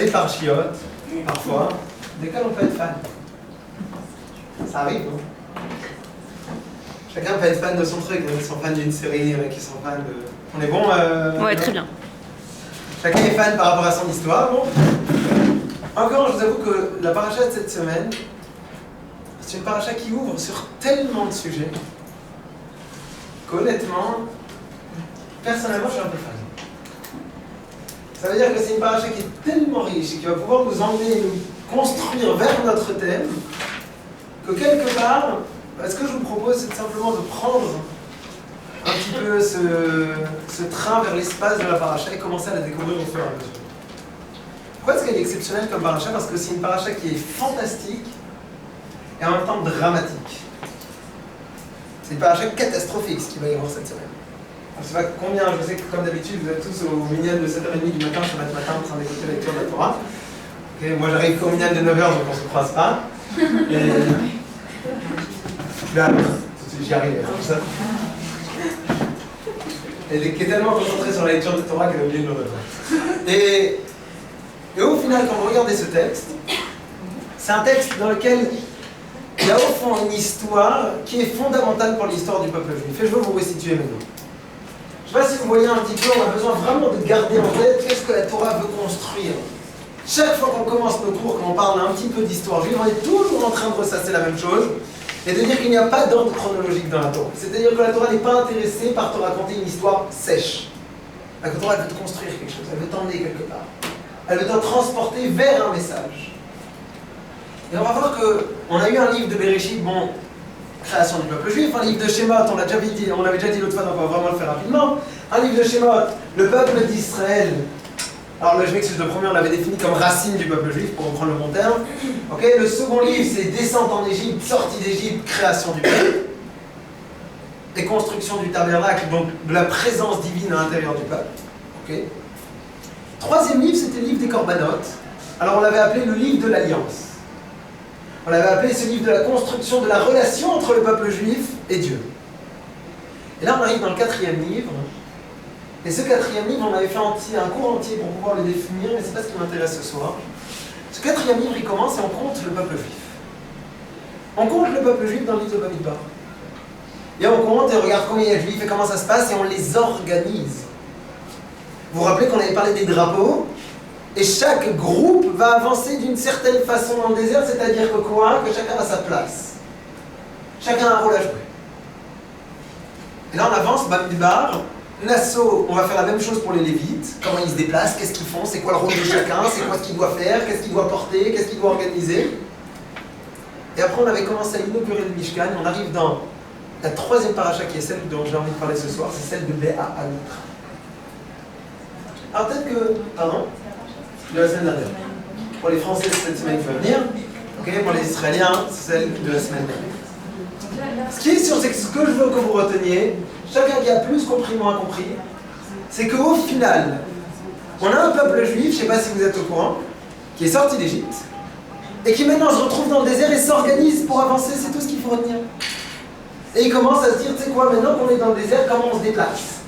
des parchiotes, parfois, desquels on peut être fan. Ça arrive, non? Chacun peut être fan de son truc, il y en a qui sont fans d'une série, il y en a qui sont fans de... On est bon Ouais, très bien. Chacun est fan par rapport à son histoire, bon. Encore, je vous avoue que la paracha de cette semaine, c'est une paracha qui ouvre sur tellement de sujets qu'honnêtement, personnellement, je suis un peu fan. Ça veut dire que c'est une paracha qui est tellement riche et qui va pouvoir nous emmener, nous construire vers notre thème, que quelque part, ce que je vous propose, c'est simplement de prendre un petit peu ce train vers l'espace de la paracha et commencer à la découvrir au fur et à mesure. Pourquoi est-ce qu'elle est exceptionnelle comme paracha? Parce que c'est une paracha qui est fantastique et en même temps dramatique. C'est une paracha catastrophique ce qu'il va y avoir cette semaine. Je ne sais pas combien, je sais que comme d'habitude, vous êtes tous au minyan de 7h30 du matin, chaque matin en train d'écouter la lecture de la Torah. Okay, moi j'arrive qu'au minyan de 9h, donc on ne se croise pas. Et... Là, j'y arrive, comme ça. Elle est tellement concentrée sur la lecture de Torah qu'elle a oublié de le revoir. Et au final, quand vous regardez ce texte, c'est un texte dans lequel il y a au fond une histoire qui est fondamentale pour l'histoire du peuple juif. Et je veux vous restituer maintenant. Je ne sais pas si vous voyez un petit peu, on a besoin vraiment de garder en tête qu'est-ce que la Torah veut construire. Chaque fois qu'on commence nos cours, quand on parle un petit peu d'histoire juive, on est toujours en train de ressasser la même chose et de dire qu'il n'y a pas d'ordre chronologique dans la Torah. C'est-à-dire que la Torah n'est pas intéressée par te raconter une histoire sèche. La Torah, elle veut te construire quelque chose, elle veut t'emmener quelque part. Elle veut te transporter vers un message. Et on va voir qu'on a eu un livre de Bereshit, bon, création du peuple juif, un livre de Shemot, on l'avait déjà dit l'autre fois, donc on va vraiment le faire rapidement. Un livre de Shemot, le peuple d'Israël. Alors là, je m'excuse, le premier, on l'avait défini comme racine du peuple juif, pour reprendre le bon terme. Okay, le second livre, c'est descente en Égypte, sortie d'Égypte, création du peuple. Et construction du tabernacle, donc de la présence divine à l'intérieur du peuple. Okay. Troisième livre, c'était le livre des Corbanotes. Alors on l'avait appelé le livre de l'Alliance. On l'avait appelé ce livre de la construction de la relation entre le peuple juif et Dieu. Et là, on arrive dans le quatrième livre. Et ce quatrième livre, on avait fait un cours entier pour pouvoir le définir, mais ce n'est pas ce qui m'intéresse ce soir. Ce quatrième livre, il commence et on compte le peuple juif. On compte le peuple juif dans le livre de Bamidbar. Et on compte et on regarde combien il y a de juifs et comment ça se passe et on les organise. Vous vous rappelez qu'on avait parlé des drapeaux? Et chaque groupe va avancer d'une certaine façon dans le désert, c'est-à-dire que quoi? Que chacun a sa place. Chacun a un rôle à jouer. Et là on avance, Bamidbar, Nassau, on va faire la même chose pour les Lévites. Comment ils se déplacent, qu'est-ce qu'ils font, c'est quoi le rôle de chacun, c'est quoi ce qu'il doit faire, qu'est-ce qu'il doit porter, qu'est-ce qu'il doit organiser. Et après on avait commencé à inaugurer le Mishkan, on arrive dans la troisième paracha qui est celle dont j'ai envie de parler ce soir, c'est celle de Léa Aloutra. Alors peut-être que... Pardon? De la semaine dernière. Pour les Français, c'est cette semaine qui va venir. Okay, pour les Israéliens, c'est celle de la semaine dernière. Ce qui est sûr, c'est que ce que je veux que vous reteniez, chacun qui a plus compris, moins compris, c'est qu'au final, on a un peuple juif, je ne sais pas si vous êtes au courant, qui est sorti d'Égypte, et qui maintenant se retrouve dans le désert et s'organise pour avancer, c'est tout ce qu'il faut retenir. Et il commence à se dire, tu sais quoi, maintenant qu'on est dans le désert, comment on se déplace?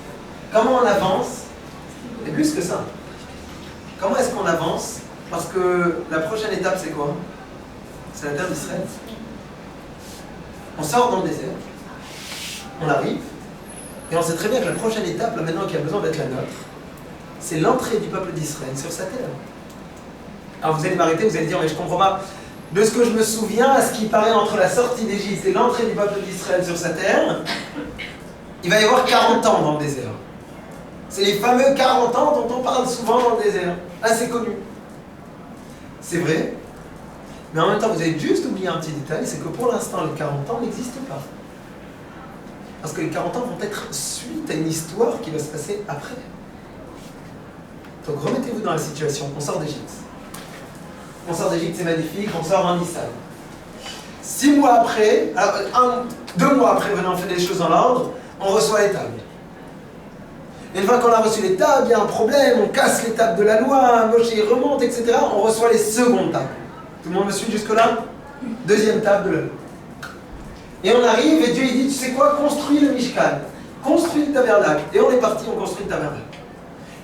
Comment on avance? Et plus que ça. Comment est-ce qu'on avance? Parce que la prochaine étape, c'est quoi? C'est la terre d'Israël. On sort dans le désert, on arrive, et on sait très bien que la prochaine étape, là maintenant qui a besoin d'être la nôtre, c'est l'entrée du peuple d'Israël sur sa terre. Alors vous allez m'arrêter, vous allez dire, mais je comprends pas. De ce que je me souviens, à ce qui paraît entre la sortie d'Égypte et l'entrée du peuple d'Israël sur sa terre, il va y avoir 40 ans dans le désert. C'est les fameux 40 ans dont on parle souvent dans le désert, assez connus. C'est vrai, mais en même temps, vous avez juste oublié un petit détail, c'est que pour l'instant, les 40 ans n'existent pas. Parce que les 40 ans vont être suite à une histoire qui va se passer après. Donc remettez-vous dans la situation, on sort d'Égypte. On sort d'Égypte, c'est magnifique, on sort en Nissan. 6 mois après, alors 2 mois après, on fait les choses dans l'ordre, on reçoit les tables. Et une fois qu'on a reçu les tables, il y a un problème, on casse les tables de la loi, Moshe il remonte, etc. On reçoit les secondes tables. Tout le monde me suit jusque-là? Deuxième table de la loi. Et on arrive et Dieu il dit, tu sais quoi, construis le Mishkan, construis le tabernacle. Et on est parti, on construit le tabernacle.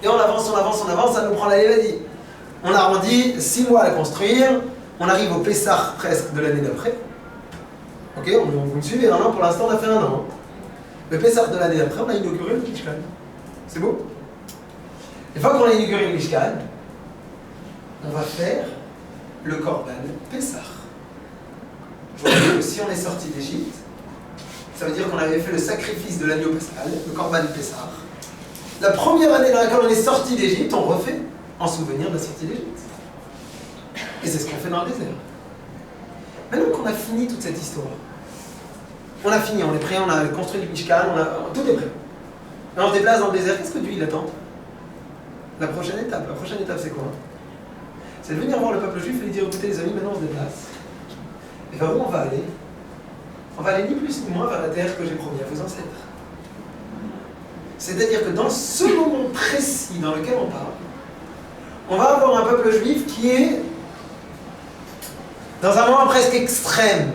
Et on avance, ça nous prend la Lévadie. On arrondit 6 mois à construire, on arrive au Pessah presque de l'année d'après. Ok, vous me suivez, un an pour l'instant, on a fait un an. Le Pessah de l'année d'après, on a inauguré le Mishkan. C'est beau? Une fois qu'on a inauguré le Mishkan, on va faire le Korban Pessah. Je vous dis que si on est sorti d'Égypte, ça veut dire qu'on avait fait le sacrifice de l'agneau pascal, le Korban Pessah. La première année dans laquelle on est sorti d'Égypte, on refait en souvenir de la sortie d'Égypte. Et c'est ce qu'on fait dans le désert. Maintenant qu'on a fini toute cette histoire, on a fini, on est prêt, on a construit le Mishkan, tout est prêt. Et on se déplace dans le désert, qu'est-ce que Dieu il attend? La prochaine étape c'est quoi? C'est de venir voir le peuple juif et lui dire, écoutez les amis, maintenant on se déplace. Et vers où on va aller? On va aller ni plus ni moins vers la terre que j'ai promis à vos ancêtres. C'est-à-dire que dans ce moment précis dans lequel on parle, on va avoir un peuple juif qui est dans un moment presque extrême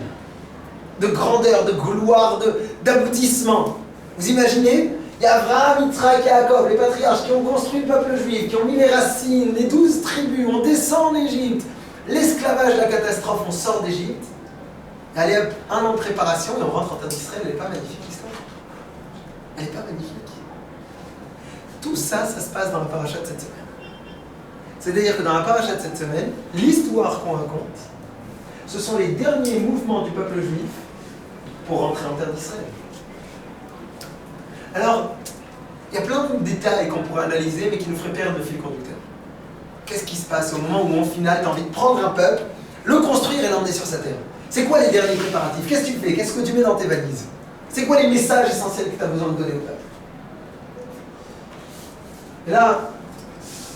de grandeur, de gloire, d'aboutissement. Vous imaginez? Il y a Abraham, Yitzhak et Jacob, les patriarches qui ont construit le peuple juif, qui ont mis les racines, les 12 tribus, on descend en Égypte, l'esclavage, la catastrophe, on sort d'Égypte. Allez hop, un an de préparation et on rentre en terre d'Israël, elle n'est pas magnifique l'histoire. Elle n'est pas magnifique. Tout ça, ça se passe dans la paracha de cette semaine. C'est-à-dire que dans la paracha de cette semaine, l'histoire qu'on raconte, ce sont les derniers mouvements du peuple juif pour rentrer en terre d'Israël. Alors, il y a plein de détails qu'on pourrait analyser, mais qui nous feraient perdre le fil conducteur. Qu'est-ce qui se passe au moment où, en final, tu as envie de prendre un peuple, le construire et l'emmener sur sa terre? C'est quoi les derniers préparatifs? Qu'est-ce que tu fais? Qu'est-ce que tu mets dans tes valises? C'est quoi les messages essentiels que tu as besoin de donner au peuple? Et là,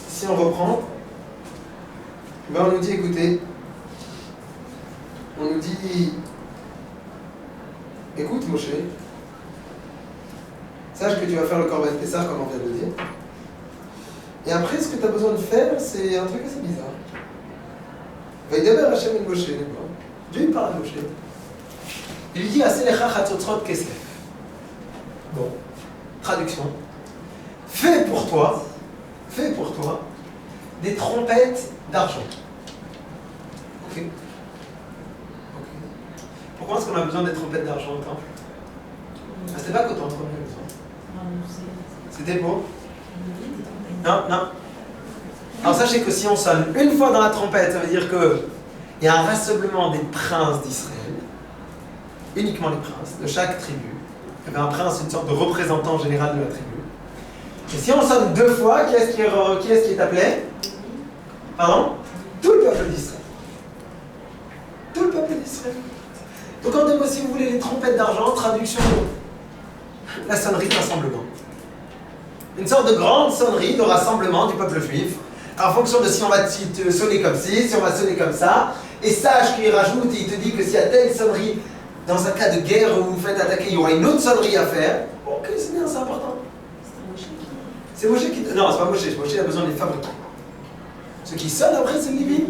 si on reprend, ben on nous dit, écoutez, on nous dit, écoute Moshe, sache que tu vas faire le Korban Pessah comme on vient de le dire. Et après, ce que tu as besoin de faire, c'est un truc assez bizarre. Vaïdaber Hashem et Moshe, Dieu il parle à Moshe. Il lui dit, Aselecha chatzotzrot kesef. Bon, traduction. Fais pour toi des trompettes d'argent. Ok. Pourquoi est-ce qu'on a besoin des trompettes d'argent au temple? C'était pas qu'au temple qu'on avait besoin. C'était pour? Non. Alors sachez que si on sonne une fois dans la trompette, ça veut dire qu'il y a un rassemblement des princes d'Israël, uniquement les princes, de chaque tribu. Il y avait un prince, une sorte de représentant général de la tribu. Et si on sonne 2 fois, qui est-ce qui est appelé? Pardon? Tout le peuple d'Israël. Tout le peuple d'Israël. Donc en deux mots, si vous voulez, les trompettes d'argent, traduction, la sonnerie de rassemblement. Une sorte de grande sonnerie de rassemblement du peuple juif, en fonction de si on va sonner comme ci, si on va sonner comme ça. Et sache qu'il rajoute, et il te dit que s'il y a telle sonnerie, dans un cas de guerre où vous faites attaquer, il y aura une autre sonnerie à faire. Ok, c'est bien, c'est important. C'est Moshe qui... Non, c'est pas Moshe. Moshe a besoin de les fabriquer. Ce qui sonne après, c'est le Lévi.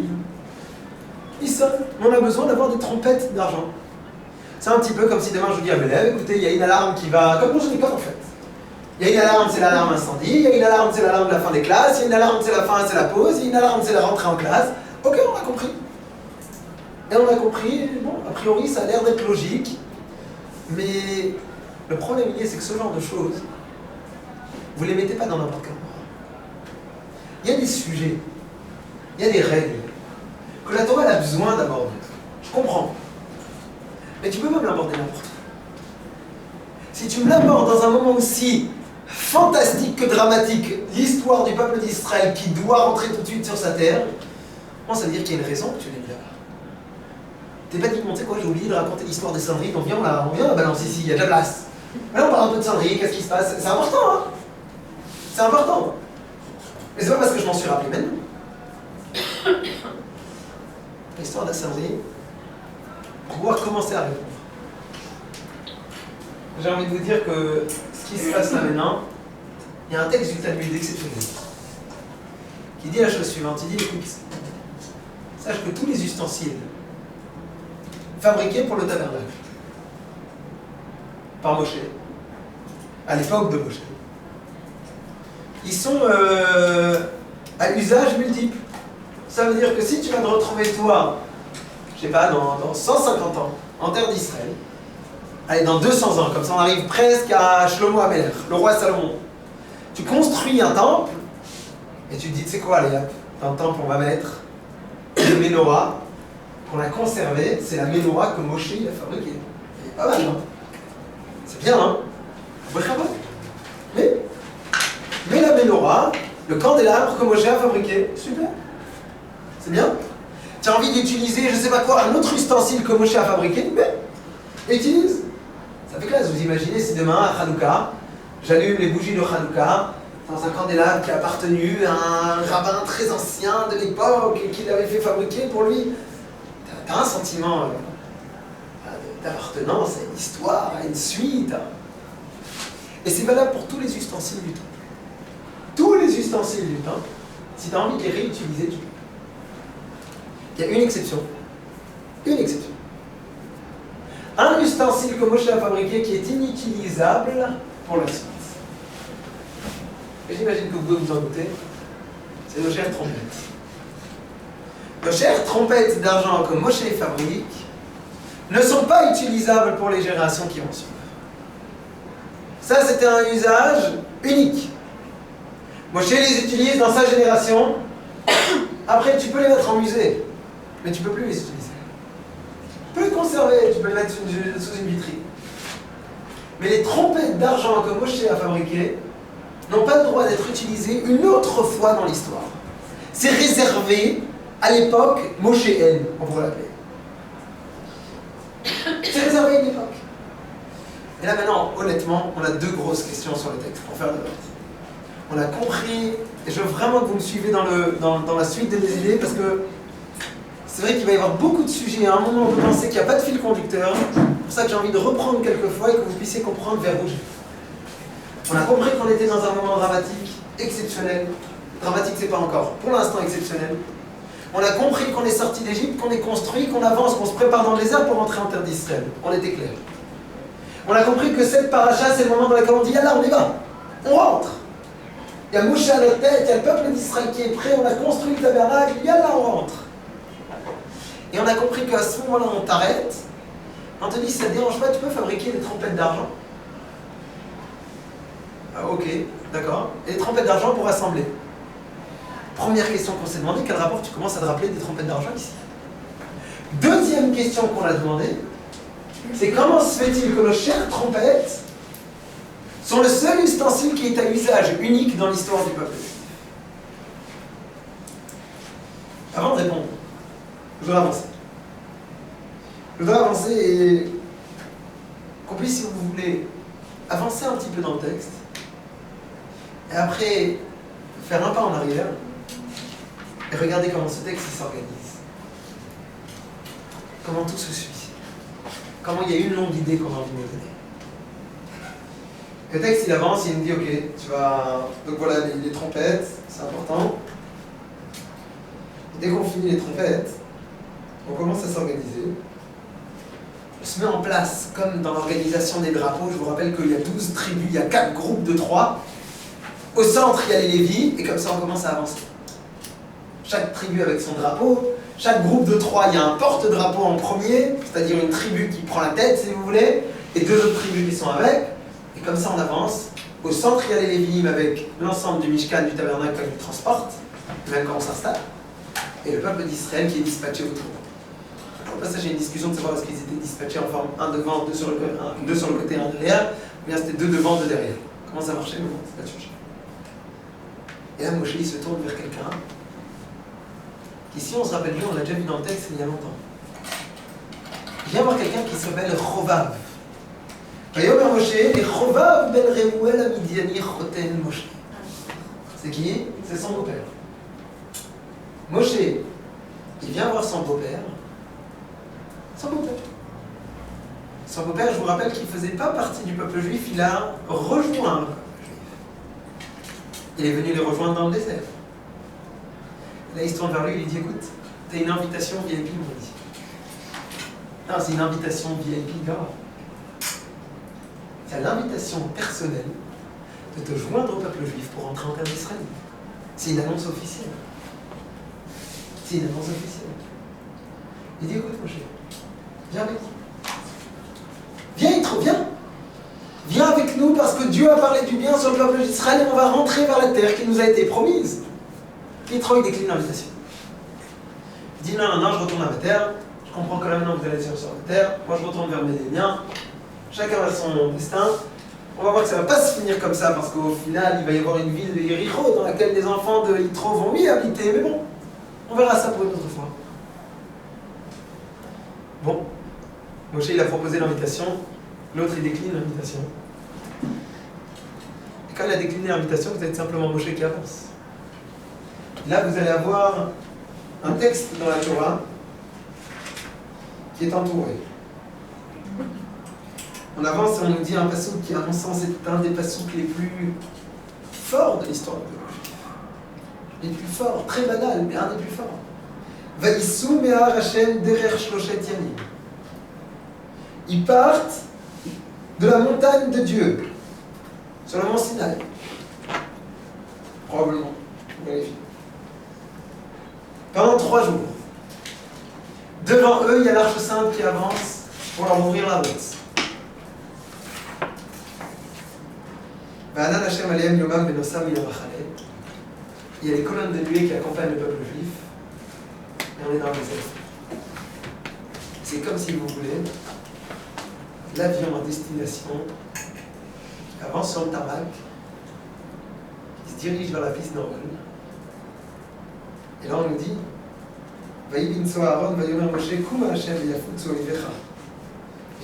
Ils sonnent. On a besoin d'avoir des trompettes d'argent. C'est un petit peu comme si demain je vous dis à mes élèves, écoutez, il y a une alarme qui va... Comme dans une école en fait. Il y a une alarme, c'est l'alarme incendie. Il y a une alarme, c'est l'alarme de la fin des classes. Il y a une alarme, c'est la fin, c'est la pause. Il y a une alarme, c'est la rentrée en classe. Ok, on a compris. Et on a compris, bon, a priori, ça a l'air d'être logique. Mais le problème, c'est que ce genre de choses, vous ne les mettez pas dans n'importe quel endroit. Il y a des sujets, il y a des règles que la Torah a besoin d'aborder. Je comprends. Mais tu peux pas me l'aborder n'importe où. Si tu me l'abordes dans un moment aussi fantastique que dramatique, l'histoire du peuple d'Israël qui doit rentrer tout de suite sur sa terre, bon, ça veut dire qu'il y a une raison que tu l'aies mis là-bas. T'es pas dit, tu sais quoi, j'ai oublié de raconter l'histoire des sonneries, donc on vient la balance ici, il y a de la place. Là, on parle un peu de sonneries, qu'est-ce qui se passe? C'est important, hein? C'est important. Mais c'est pas parce que je m'en suis rappelé maintenant. L'histoire de la sonnerie, pour pouvoir commencer à répondre. J'ai envie de vous dire que ce qui se passe là maintenant, il y a un texte du Talmud exceptionnel qui dit la chose suivante, il dit, écoute, sache que tous les ustensiles fabriqués pour le tabernacle par Moshe, à l'époque de Moshe, ils sont à usage multiple. Ça veut dire que si tu vas te retrouver, toi, je sais pas, dans 150 ans, en terre d'Israël, allez, dans 200 ans, comme ça on arrive presque à Shlomo HaMelech, le roi Salomon. Tu construis un temple, et tu te dis, tu sais quoi, allez, dans le temple, on va mettre le menorah, qu'on a conservé, c'est la menorah que Moshe il a fabriquée. C'est pas mal, non? C'est bien, hein? Mais la menorah, le candélabre que Moshe a fabriqué, super. C'est bien. Tu as envie d'utiliser, je sais pas quoi, un autre ustensile que Moshe a fabriqué, mais utilise. Ça fait classe, vous imaginez si demain, à Hanouka, j'allume les bougies de Hanouka dans un candélabre qui a appartenu à un rabbin très ancien de l'époque et qui l'avait fait fabriquer pour lui. T'as un sentiment d'appartenance à une histoire, à une suite. Et c'est valable pour tous les ustensiles du temple. Tous les ustensiles du temple, si tu as envie de les réutiliser, tu peux. Il y a une exception. Une exception. Un ustensile que Moshe a fabriqué qui est inutilisable pour la suite. Et j'imagine que vous pouvez vous en douter. C'est nos chères trompettes. Nos chères trompettes d'argent que Moshe fabrique ne sont pas utilisables pour les générations qui vont suivre. Ça, c'était un usage unique. Moshe les utilise dans sa génération. Après, tu peux les mettre en musée, mais tu ne peux plus les utiliser. Tu peux les conserver, tu peux les mettre sous une vitrine. Mais les trompettes d'argent que Moshe a fabriquées n'ont pas le droit d'être utilisées une autre fois dans l'histoire. C'est réservé à l'époque Moshéenne, on pourrait l'appeler. C'est réservé à une époque. Et là maintenant, honnêtement, on a deux grosses questions sur le texte pour faire le vote. On a compris, et je veux vraiment que vous me suivez dans la suite de mes idées, parce que c'est vrai qu'il va y avoir beaucoup de sujets. À un moment, on peut penser qu'il n'y a pas de fil conducteur. C'est pour ça que j'ai envie de reprendre quelques fois et que vous puissiez comprendre vers où je vais. On a compris qu'on était dans un moment dramatique, exceptionnel. Dramatique, c'est pas encore. Pour l'instant, exceptionnel. On a compris qu'on est sorti d'Égypte, qu'on est construit, qu'on avance, qu'on se prépare dans le désert pour rentrer en terre d'Israël. On était clair. On a compris que cette paracha, c'est le moment dans lequel on dit, là, on y va. On rentre. Il y a Moshe à notre tête, il y a le peuple d'Israël qui est prêt, on a construit le tabernacle, là, on rentre. Et on a compris qu'à ce moment-là, on t'arrête. On te dit, si ça ne te dérange pas, tu peux fabriquer des trompettes d'argent. Ah, ok, d'accord. Et des trompettes d'argent pour assembler. Première question qu'on s'est demandé, quel rapport tu commences à te rappeler des trompettes d'argent ici? Deuxième question qu'on a demandé, c'est comment se fait-il que nos chères trompettes sont le seul ustensile qui est à usage unique dans l'histoire du peuple? Avant de répondre, je dois avancer. Je dois avancer et qu'on puisse, si vous voulez, avancer un petit peu dans le texte et après faire un pas en arrière et regarder comment ce texte s'organise. Comment tout se suit. Comment il y a une longue idée qu'on a envie de nous donner. Le texte il avance, il me dit ok, tu vas. Donc voilà les trompettes, c'est important. Et dès qu'on finit les trompettes, on commence à s'organiser. On se met en place, comme dans l'organisation des drapeaux. Je vous rappelle qu'il y a 12 tribus, il y a 4 groupes de 3. Au centre, il y a les Lévis, et comme ça, on commence à avancer. Chaque tribu avec son drapeau. Chaque groupe de 3, il y a un porte-drapeau en premier, c'est-à-dire une tribu qui prend la tête, si vous voulez, et 2 autres tribus qui sont avec. Et comme ça, on avance. Au centre, il y a les Lévi'im avec l'ensemble du Mishkan, du tabernacle qui transporte, même quand on s'installe. Et le peuple d'Israël qui est dispatché autour. Au passage, il y a une discussion de savoir est-ce qu'ils étaient dispatchés en forme 1 devant, 2 sur le côté, 1 derrière, ou bien c'était 2 devant, 2 derrière. Comment ça marchait? Mais bon, c'est pas changé. Et là, Moshe, il se tourne vers quelqu'un. Ici, on se rappelle bien, on l'a déjà vu dans le texte il y a longtemps. Il vient voir quelqu'un qui s'appelle Chovav. Vayomer Moshe, et Chovav ben Reuel Amidiani Choten Moshe. C'est qui? C'est son beau-père. Moshe, il vient voir son beau-père. Son beau-père. Son beau-père, je vous rappelle qu'il ne faisait pas partie du peuple juif, il a rejoint le peuple juif. Il est venu les rejoindre dans le désert. Là, il se tourne vers lui et il dit écoute, t'as une invitation VIP, mon dit. Non, c'est une invitation VIP grave. C'est l'invitation personnelle de te joindre au peuple juif pour entrer en terre d'Israël. C'est une annonce officielle. C'est une annonce officielle. Il dit, écoute, Moshe, viens avec nous. Viens, Yitro, viens. Viens avec nous parce que Dieu a parlé du bien sur le peuple d'Israël et on va rentrer vers la terre qui nous a été promise. Yitro, il décline l'invitation. Il dit, non, je retourne à ma terre. Je comprends que là maintenant vous allez sur la terre. Moi, je retourne vers mes liens. Chacun a son destin. On va voir que ça ne va pas se finir comme ça parce qu'au final, il va y avoir une ville de Yéricho dans laquelle les enfants de Yitro vont y habiter. Mais bon, on verra ça pour une autre fois. Bon, Moshe, il a proposé l'invitation. L'autre, il décline l'invitation. Et quand il a décliné l'invitation, vous êtes simplement Moshe qui avance. Là, vous allez avoir un texte dans la Torah qui est entouré. On avance et on nous dit un passouk qui, à mon sens, est un des passouks les plus forts de l'histoire du peuple juif. Les plus forts, très banal, mais un des plus forts. Vaïssou me'ar Hashem derer shloshet yamim. Ils partent de la montagne de Dieu, sur le mont Sinaï. Probablement, vérifiez. Pendant 3 jours. Devant eux, il y a l'Arche Sainte qui avance pour leur ouvrir la route. Il y a les colonnes de nuée qui accompagnent le peuple juif, et on est dans le désert. C'est comme si vous voulez, l'avion en destination avance sur le tarmac, il se dirige vers la piste d'envol. Et là on nous dit Vaïbinso Aaron, Vayomer Moshe, Kuma Hashem, Yafutsu Olivecha,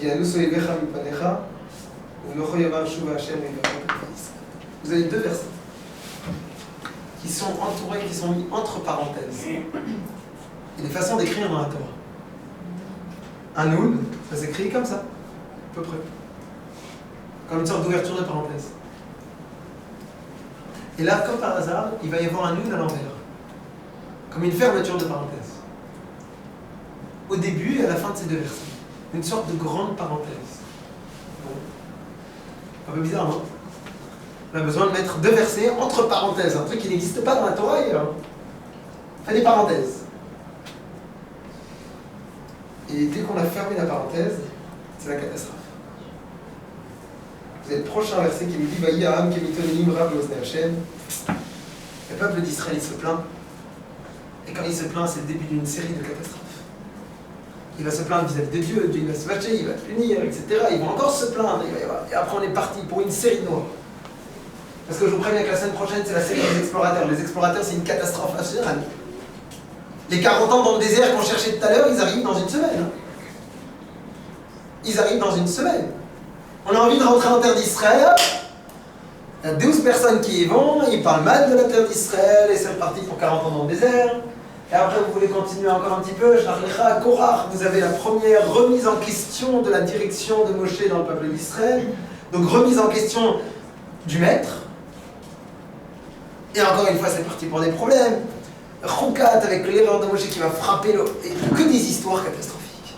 Vianus Olivecha Mipanecha, Unocho Yomar Shuva Hashem, Vous avez 2 versets qui sont entourés, qui sont mis entre parenthèses. Il y a des façons d'écrire dans la Torah. Un noun, ça s'écrit comme ça, à peu près. Comme une sorte d'ouverture de parenthèse. Et là, comme par hasard, il va y avoir un noun à l'envers. Comme une fermeture de parenthèse. Au début et à la fin de ces 2 versets. Une sorte de grande parenthèse. Bon. Un peu bizarre, non? On a besoin de mettre 2 versets entre parenthèses. Un truc qui n'existe pas dans la Torah ailleurs. Fait des parenthèses. Et dès qu'on a fermé la parenthèse, c'est la catastrophe. Vous avez le prochain verset qui nous dit Vaïaam kemitonim rav l'osne Hashem. Le peuple d'Israël, il se plaint. Et quand il se plaint, c'est le début d'une série de catastrophes. Il va se plaindre vis-à-vis de Dieu, Dieu va se fâcher, il va punir, etc. Ils vont encore se plaindre. Et après, on est parti pour une série noire. Parce que je vous préviens que la semaine prochaine, c'est la série des explorateurs. Les explorateurs, c'est une catastrophe nationale. Les 40 ans dans le désert qu'on cherchait tout à l'heure, ils arrivent dans une semaine. Ils arrivent dans une semaine. On a envie de rentrer en terre d'Israël. Il y a 12 personnes qui y vont, ils parlent mal de la terre d'Israël, et c'est reparti pour 40 ans dans le désert. Et après, vous voulez continuer encore un petit peu, vous avez la première remise en question de la direction de Moshe dans le peuple d'Israël. Donc remise en question du maître. Et encore une fois, c'est parti pour des problèmes. Choukat avec l'erreur de Moshe qui va frapper le... Et que des histoires catastrophiques.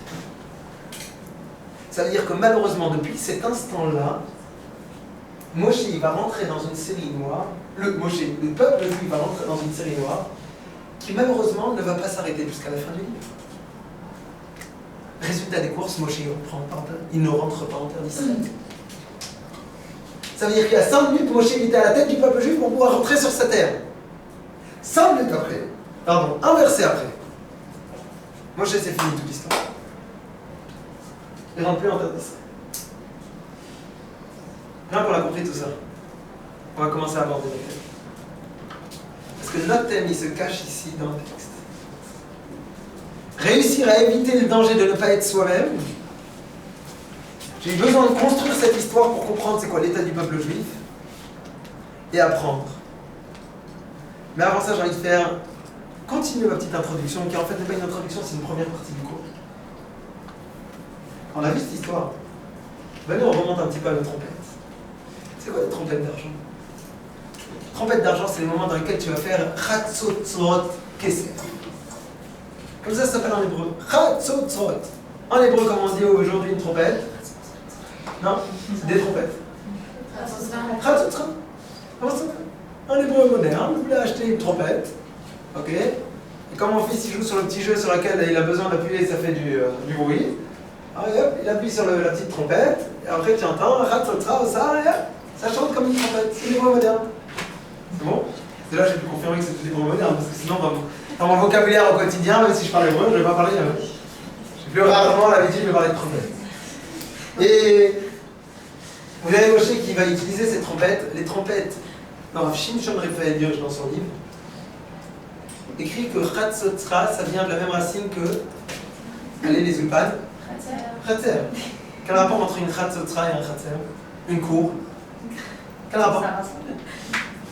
Ça veut dire que malheureusement, depuis cet instant-là, Moshe il va rentrer dans une série noire. Le peuple lui va rentrer dans une série noire qui malheureusement ne va pas s'arrêter jusqu'à la fin du livre. Résultat des courses, Moshe il ne rentre pas en terre d'Israël. Ça veut dire qu'il y a 5 minutes, Moshe était à la tête du peuple juif pour pouvoir rentrer sur sa terre. 5 minutes après, pardon, un verset après, Moshe c'est fini toute l'histoire. Il ne rentre plus en terre d'Israël. Maintenant qu'on a compris tout ça, on va commencer à aborder le thème. Parce que notre thème, il se cache ici dans le texte. Réussir à éviter le danger de ne pas être soi-même. J'ai besoin de construire cette histoire pour comprendre c'est quoi l'état du peuple juif et apprendre. Mais avant ça, j'ai envie de faire continuer ma petite introduction, qui en fait n'est pas une introduction, c'est une première partie du cours. On a vu cette histoire. Ben nous, on remonte un petit peu à nos trompettes. C'est quoi les trompettes d'argent? Trompette d'argent, c'est les moments dans lesquels tu vas faire Chatzotzot Keser. Comme ça s'appelle en hébreu. Chatzotzot. En hébreu, comme on dit aujourd'hui une trompette. Non, c'est des trompettes. Chatzotzot. En hébreu moderne, vous voulez acheter une trompette. Ok. Et quand mon fils il joue sur le petit jeu sur lequel il a besoin d'appuyer, ça fait du bruit. Alors, et hop, il appuie sur la petite trompette, et après tu entends, ça, et hop, ça chante comme une trompette. C'est des mots modernes. C'est bon? C'est là que j'ai pu confirmer que c'était des mots modernes, parce que sinon, dans mon vocabulaire au quotidien, même si je parle hébreu, je ne vais pas parler. J'ai plus rarement l'habitude de parler de trompette. Et vous avez Moshe qui va utiliser ces trompettes. Les trompettes, dans Shimshon Raphaël Hirsch dans son livre, écrit que Chatzotra, ça vient de la même racine que. Allez, les ulpan. Khatser. Quel rapport entre une Chatzotra et un Khatser? Une cour. Quel rapport?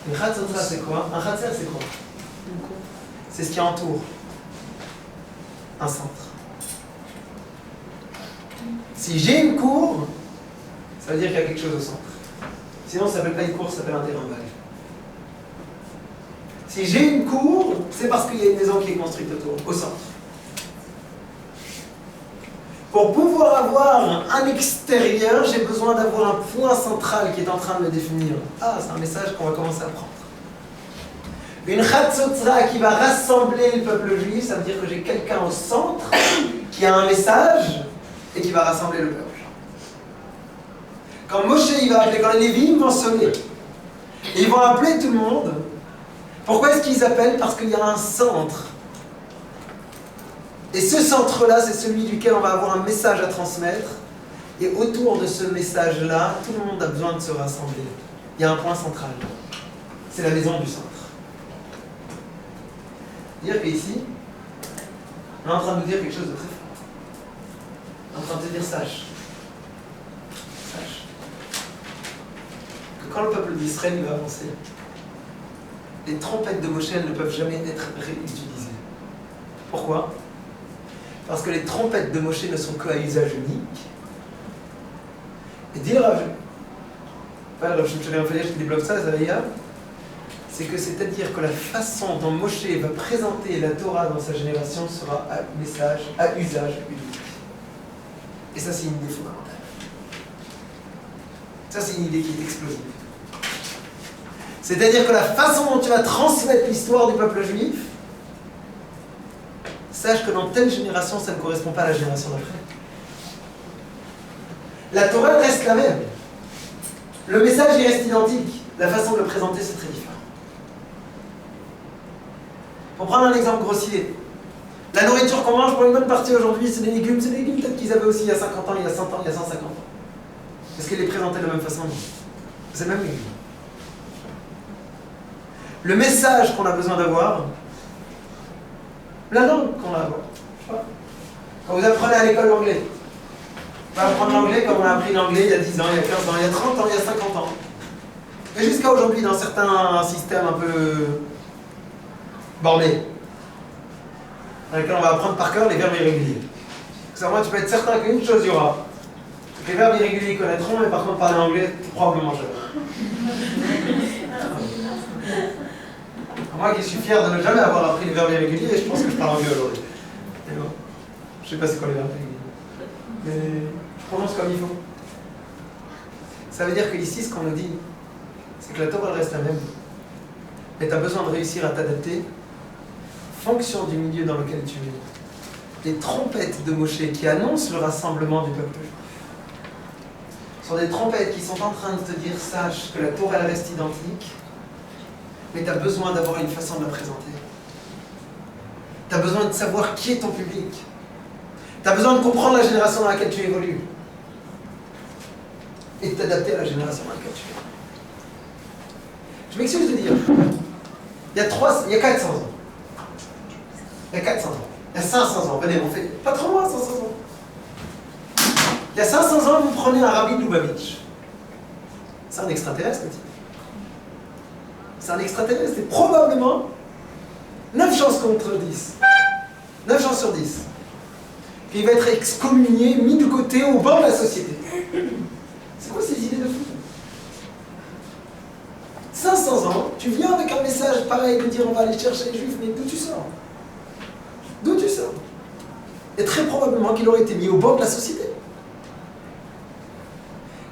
Une Chatzotra, c'est quoi? Un Khatser, c'est quoi? C'est ce qui entoure un centre. Si j'ai une cour, ça veut dire qu'il y a quelque chose au centre. Sinon, ça ne s'appelle pas une cour, ça s'appelle un terrain vague. Si j'ai une cour, c'est parce qu'il y a une maison qui est construite autour, au centre. Pour pouvoir avoir un extérieur, j'ai besoin d'avoir un point central qui est en train de me définir. Ah, c'est un message qu'on va commencer à prendre. Une Chatzotra qui va rassembler le peuple juif, ça veut dire que j'ai quelqu'un au centre qui a un message et qui va rassembler le peuple. Quand Moshe il va appeler, quand les Lévites vont sonner, ils vont appeler tout le monde. Pourquoi est-ce qu'ils appellent? Parce qu'il y a un centre. Et ce centre-là, c'est celui duquel on va avoir un message à transmettre. Et autour de ce message-là, tout le monde a besoin de se rassembler. Il y a un point central. C'est la maison du centre. Dire qu'ici, on est en train de nous dire quelque chose de très fort. On est en train de te dire sache. Sache. Que quand le peuple d'Israël va avancer, les trompettes de Moshe ne peuvent jamais être réutilisées. Pourquoi? Parce que les trompettes de Moshe ne sont qu'à usage unique. Et dire pas le Rav Shimshon Raphaël qui développe ça, c'est que c'est-à-dire que la façon dont Moshe va présenter la Torah dans sa génération sera à message, à usage unique. Et ça, c'est une idée fondamentale. Ça, c'est une idée qui est explosive. C'est-à-dire que la façon dont tu vas transmettre l'histoire du peuple juif, sache que dans telle génération, ça ne correspond pas à la génération d'après. La Torah reste la même. Le message, il reste identique. La façon de le présenter, c'est très différent. Pour prendre un exemple grossier, la nourriture qu'on mange pour une bonne partie aujourd'hui, c'est des légumes peut-être qu'ils avaient aussi il y a 50 ans, il y a 100 ans, il y a 150 ans. Est-ce qu'elle est présentée de la même façon? C'est le même légume. Le message qu'on a besoin d'avoir, la langue qu'on a à avoir. Quand vous apprenez à l'école l'anglais, on va apprendre l'anglais comme on a appris l'anglais il y a 10 ans, il y a 15 ans, il y a 30 ans, il y a 50 ans. Et jusqu'à aujourd'hui, dans certains systèmes un peu bornés, dans lesquels on va apprendre par cœur les verbes irréguliers. Tu peux être certain qu'une chose il y aura. Les verbes irréguliers ils connaîtront, mais par contre parler anglais, probablement jamais. Moi qui suis fier de ne jamais avoir appris les verbes irréguliers, je pense que je parle anglais aujourd'hui. Bon, je sais pas c'est quoi les verbes irréguliers. Mais je prononce comme il faut. Ça veut dire que ici, ce qu'on nous dit, c'est que la Torah reste la même. Mais tu as besoin de réussir à t'adapter fonction du milieu dans lequel tu es. Les trompettes de Moshe qui annoncent le rassemblement du peuple sont des trompettes qui sont en train de te dire sache que la Torah elle reste identique, mais tu as besoin d'avoir une façon de la présenter. Tu as besoin de savoir qui est ton public. Tu as besoin de comprendre la génération dans laquelle tu évolues et de t'adapter à la génération dans laquelle tu évolues. Je m'excuse de dire, il y a 400 ans. Il y a 400 ans. Il y a 500 ans. Venez, on fait pas trop loin, 500 ans. Il y a 500 ans, vous prenez un rabbi de Lubavitch. C'est un extraterrestre, le type. C'est un extraterrestre. C'est probablement 9 chances contre 10. 9 chances sur 10. Puis il va être excommunié, mis de côté, au bord de la société. C'est quoi ces idées de fou? 500 ans, tu viens avec un message pareil de dire on va aller chercher les juifs, mais d'où tu sors? D'où tu sors? Et très probablement qu'il aurait été mis au bord de la société.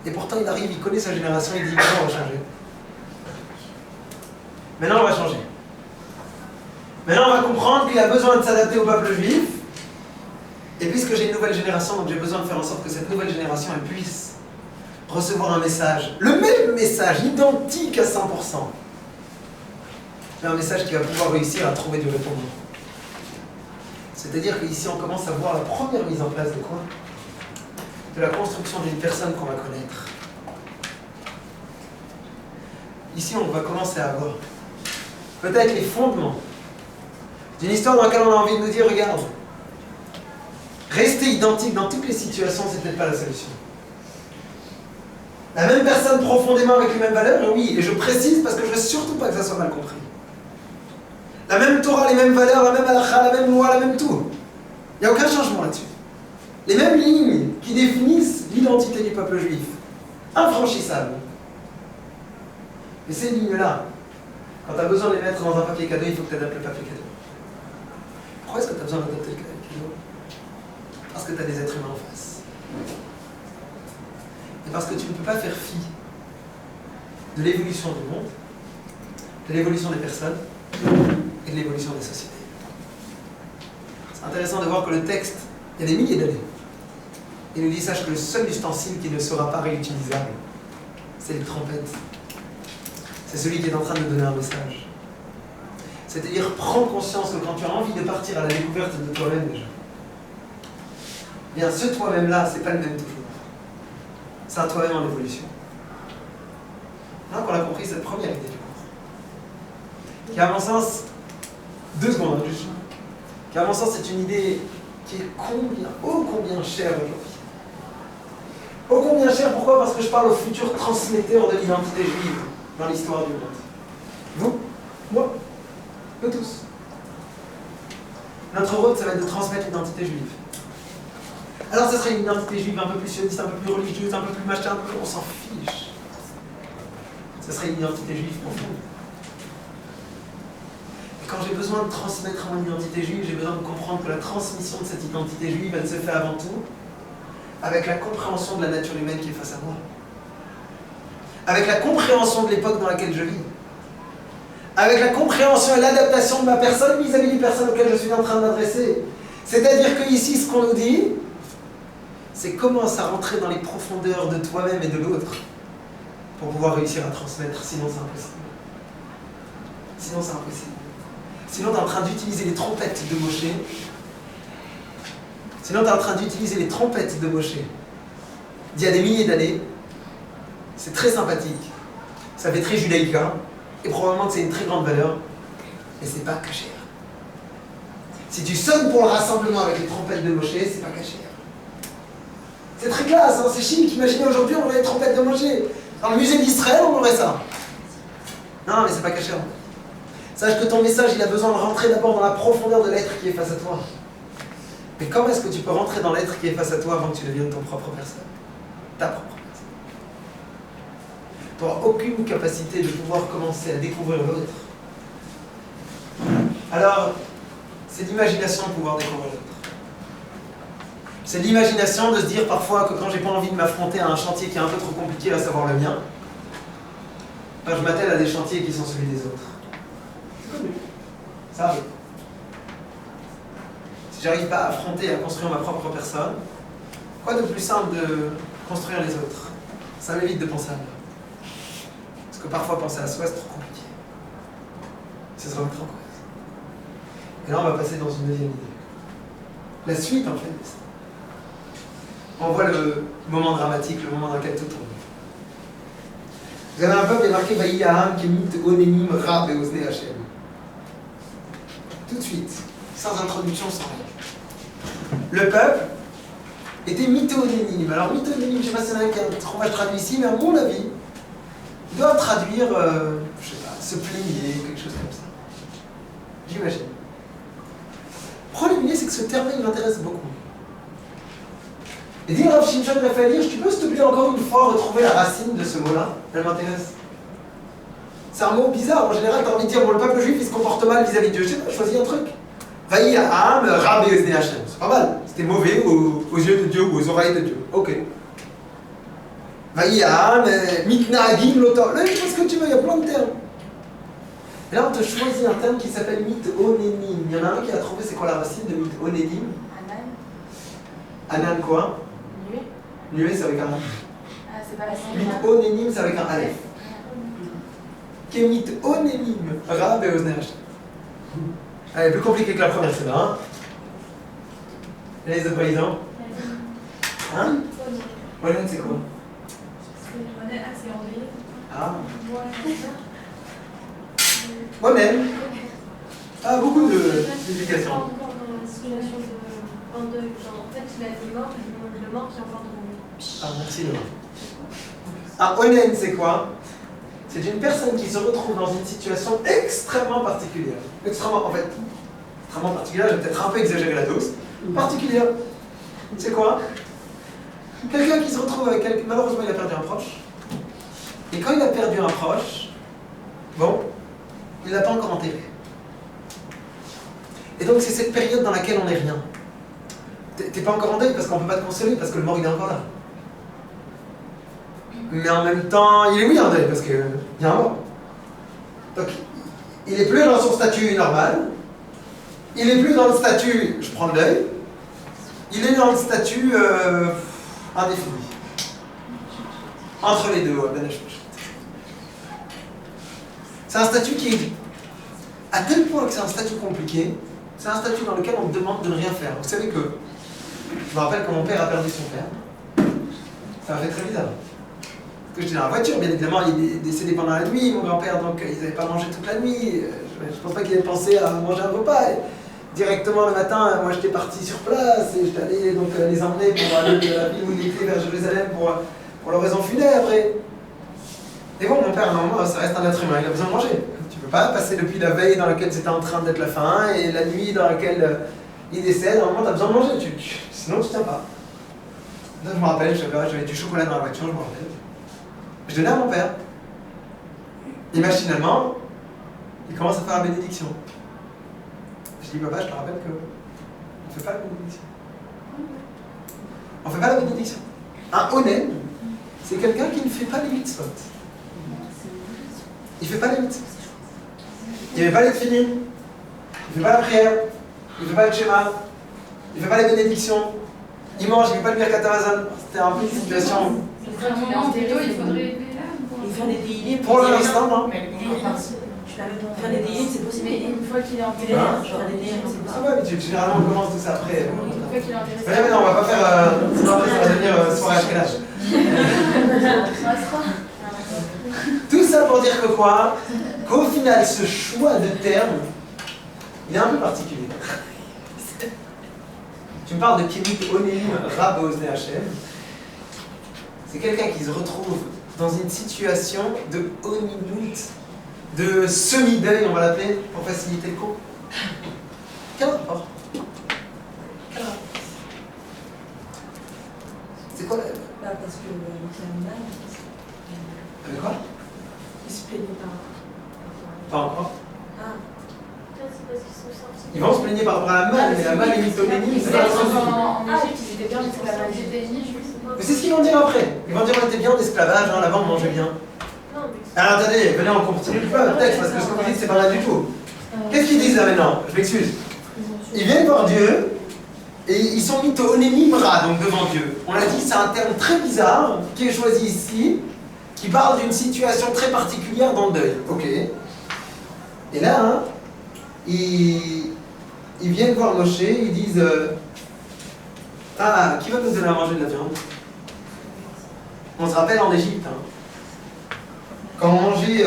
Et pourtant il arrive, il connaît sa génération, il dit maintenant on va changer. Maintenant on va changer. Maintenant, on va comprendre qu'il a besoin de s'adapter au peuple juif. Et puisque j'ai une nouvelle génération, donc j'ai besoin de faire en sorte que cette nouvelle génération elle puisse recevoir un message, le même message, identique à 100%. Mais un message qui va pouvoir réussir à trouver du répondant. C'est-à-dire qu'ici, on commence à voir la première mise en place de quoi? De la construction d'une personne qu'on va connaître. Ici, on va commencer à voir peut-être les fondements d'une histoire dans laquelle on a envie de nous dire, regarde, rester identique dans toutes les situations, c'est peut-être pas la solution. La même personne profondément avec les mêmes valeurs, oui, et je précise parce que je veux surtout pas que ça soit mal compris. La même Torah, les mêmes valeurs, la même halakha, la même loi, la même tout. Il n'y a aucun changement là-dessus. Les mêmes lignes qui définissent l'identité du peuple juif. Infranchissables. Mais ces lignes-là, quand tu as besoin de les mettre dans un papier cadeau, il faut que tu adaptes le papier cadeau. Pourquoi est-ce que tu as besoin d'adapter le cadeau? Parce que tu as des êtres humains en face. Et parce que tu ne peux pas faire fi de l'évolution du monde, de l'évolution des personnes et de l'évolution des sociétés. C'est intéressant de voir que le texte, il y a des milliers d'années, il nous dit, sache que le seul ustensile qui ne sera pas réutilisable, c'est les trompettes. C'est celui qui est en train de donner un message. C'est-à-dire, prends conscience que quand tu as envie de partir à la découverte de toi-même déjà, bien ce toi-même-là, c'est pas le même toujours. C'est un toi-même en évolution. Maintenant qu'on a compris cette première idée du cours, qui à mon sens, 2 secondes, juste, qui à mon sens c'est une idée qui est ô combien chère aujourd'hui. Ô combien chère, pourquoi? Parce que je parle au futur transmetteur de l'identité juive dans l'histoire du monde. Vous, moi, nous tous. Notre rôle, ça va être de transmettre l'identité juive. Alors, ça serait une identité juive un peu plus sioniste, un peu plus religieuse, un peu plus machin, on s'en fiche. Ça serait une identité juive profonde. Et quand j'ai besoin de transmettre mon identité juive, j'ai besoin de comprendre que la transmission de cette identité juive, elle se fait avant tout avec la compréhension de la nature humaine qui est face à moi. Avec la compréhension de l'époque dans laquelle je vis. Avec la compréhension et l'adaptation de ma personne vis-à-vis des personnes auxquelles je suis en train de m'adresser. C'est-à-dire que ici, ce qu'on nous dit, c'est commence à rentrer dans les profondeurs de toi-même et de l'autre pour pouvoir réussir à transmettre, sinon c'est impossible. Sinon c'est impossible. Sinon tu es en train d'utiliser les trompettes de Moshe. Sinon tu es en train d'utiliser les trompettes de Moshe d'il y a des milliers d'années. C'est très sympathique. Ça fait très judaïca. Et probablement que c'est une très grande valeur. Mais c'est pas caché. Si tu sonnes pour le rassemblement avec les trompettes de Moshe, c'est pas caché. C'est très classe, hein, c'est chic. Imaginez aujourd'hui, on aurait les trompettes de Moshe. Dans le musée d'Israël, on aurait ça. Non, mais c'est pas caché. Sache que ton message, il a besoin de rentrer d'abord dans la profondeur de l'être qui est face à toi. Mais comment est-ce que tu peux rentrer dans l'être qui est face à toi avant que tu deviennes ton propre personne? Ta propre personne. Tu n'auras aucune capacité de pouvoir commencer à découvrir l'autre. Alors, c'est l'imagination de pouvoir découvrir l'autre. C'est l'imagination de se dire parfois que quand j'ai pas envie de m'affronter à un chantier qui est un peu trop compliqué, à savoir le mien, ben je m'attelle à des chantiers qui sont celui des autres. C'est connu. Ça arrive. Si j'arrive pas à affronter et à construire ma propre personne, quoi de plus simple de construire les autres? Ça m'évite de penser à moi. Parce que parfois penser à soi c'est trop compliqué. C'est se remettre en cause. Et là on va passer dans une deuxième idée. La suite en fait. On voit le moment dramatique, le moment dans lequel tout tombe. Vous avez un peuple qui est marqué Vaïyaham, qui mit Onénim, Rab et Osné Hachem. Tout de suite, sans introduction, sans rien. Le peuple était mythonénim. Alors mythonénim, je ne sais pas si c'est un qui traduit ici, mais à mon avis, il doit traduire, je sais pas, se plaigner, quelque chose comme ça. J'imagine. Le problème, c'est que ce terme il m'intéresse beaucoup. Et dit Rav Shimshon Raphaël Hirsch, tu peux s'il te plaît encore une fois retrouver la racine de ce mot-là? Elle m'intéresse. C'est un mot bizarre, en général, tu as envie de dire, bon, le peuple juif il se comporte mal vis-à-vis de Dieu. Je sais pas, choisis un truc. Vaïyaham, Rab et Osné Hachem. C'est pas mal. C'était mauvais aux yeux de Dieu ou aux oreilles de Dieu. Ok. Vaïyaham, Mitnagim, Lotor. Là, je sais pas ce que tu veux, il y a plein de termes. Et là, on te choisit un terme qui s'appelle mythonénime. Il y en a un qui a trouvé c'est quoi la racine de mythonénime? Anan quoi? Nuée. Nuée, c'est avec un A. Ah, c'est pas la science. Mythonénime, c'est avec un Aleph. Qui est mythonénime. Rab et Osner. Allez, plus compliqué que la première, c'est là. Hein? Les autres paysans? Hein? Onen, c'est quoi? C'est André. Ah. Moi-même. Ah, beaucoup d'éducation. Encore dans la situation de deuil, genre en fait il a été mort, et le mort qui est encore devant lui. Ah, merci Laurent. Ah, Onen, c'est quoi? C'est une personne qui se retrouve dans une situation extrêmement particulière. Extrêmement particulière, j'ai peut-être un peu exagéré la dose. Particulière. C'est quoi? Quelqu'un qui se retrouve avec quelqu'un, malheureusement il a perdu un proche. Et quand il a perdu un proche, bon, il ne l'a pas encore enterré. Et donc c'est cette période dans laquelle on n'est rien. T'es pas encore en deuil parce qu'on ne peut pas te consoler, parce que le mort il est encore là. Mais en même temps, il est oui en deuil parce qu'il y a un mort. Donc il n'est plus dans son statut normal, il n'est plus dans le statut je prends le deuil, il est dans le statut indéfini. Entre les deux, c'est un statut qui est à tel point que c'est un statut compliqué, c'est un statut dans lequel on te demande de ne rien faire. Vous savez que, je me rappelle quand mon père a perdu son père, ça m'a fait très bizarre. Parce que j'étais dans la voiture, bien évidemment, il est décédé pendant la nuit, mon grand-père, donc ils n'avaient pas mangé toute la nuit, je ne pense pas qu'il ait pensé à manger un repas. Et directement le matin, moi j'étais parti sur place, et j'étais allé donc, les emmener pour aller de la ville où il était vers Jérusalem pour l'oraison funèbre. Et bon, mon père, normalement, ça reste un être humain, il a besoin de manger. Tu ne peux pas passer depuis la veille dans laquelle c'était en train d'être la faim et la nuit dans laquelle il décède, normalement, tu as besoin de manger, sinon tu ne tiens pas. Là, je me rappelle, j'avais du chocolat dans la voiture, je me rappelle. Je donnais à mon père. Et machinalement, il commence à faire la bénédiction. Je dis, papa, je te rappelle que on ne fait pas la bénédiction. On ne fait pas la bénédiction. Un onen, c'est quelqu'un qui ne fait pas les mitzvot. Il ne fait pas les mitzvot. Il ne fait pas les tefilin. Il ne fait pas la prière. Il ne fait pas le schéma. Il ne fait pas les bénédictions. Il mange, il ne fait pas le birkat hamazon. C'était un peu une situation. Il fait des déilés. Pour l'instant, non. Faire des déilés, c'est possible. Mais une fois qu'il est enterré, Faire des déilés, c'est Ah possible. ouais, mais généralement on commence tout ça après. une fois qu'il est enterré, Mais non, on va pas faire. Sinon après ça va devenir soirée Ashkenaz. Tout ça pour dire que quoi? Qu'au final, ce choix de terme, il est un peu particulier. Tu me parles de Kimit Onéim Rab Ozne Hashem. C'est quelqu'un qui se retrouve dans une situation de onimut, de semi-deuil, on va l'appeler, pour faciliter le cours. Quel rapport? C'est quoi la... Bah, parce que l'animal, Avec quoi? il se plaignait Pas encore. Ah. peut-être c'est parce qu'ils sont sortis. Ils vont se plaigner par rapport à la malle, mais la malle est mythonémie, c'est pas la chose. En Égypte, ils étaient bien esclavages. Ils étaient juifs. Mais c'est ce qu'ils vont dire après. Ils vont dire on était bien en esclavage, hein, là-bas on mangeait bien. Non, mais Alors attendez, venez on continue le texte, parce que ce que vous dites c'est pas là du tout. Qu'est-ce qu'ils disent là maintenant? Je m'excuse. Ils viennent voir Dieu, et ils sont mythonémim ra, donc devant Dieu. On l'a dit, c'est un terme très bizarre, qui est choisi ici, qui parle d'une situation très particulière dans le deuil. Ok. Et là, hein, ils viennent voir Moshe, ils disent ah, qui va nous donner à manger de la viande? On se rappelle en Égypte, hein, quand on mangeait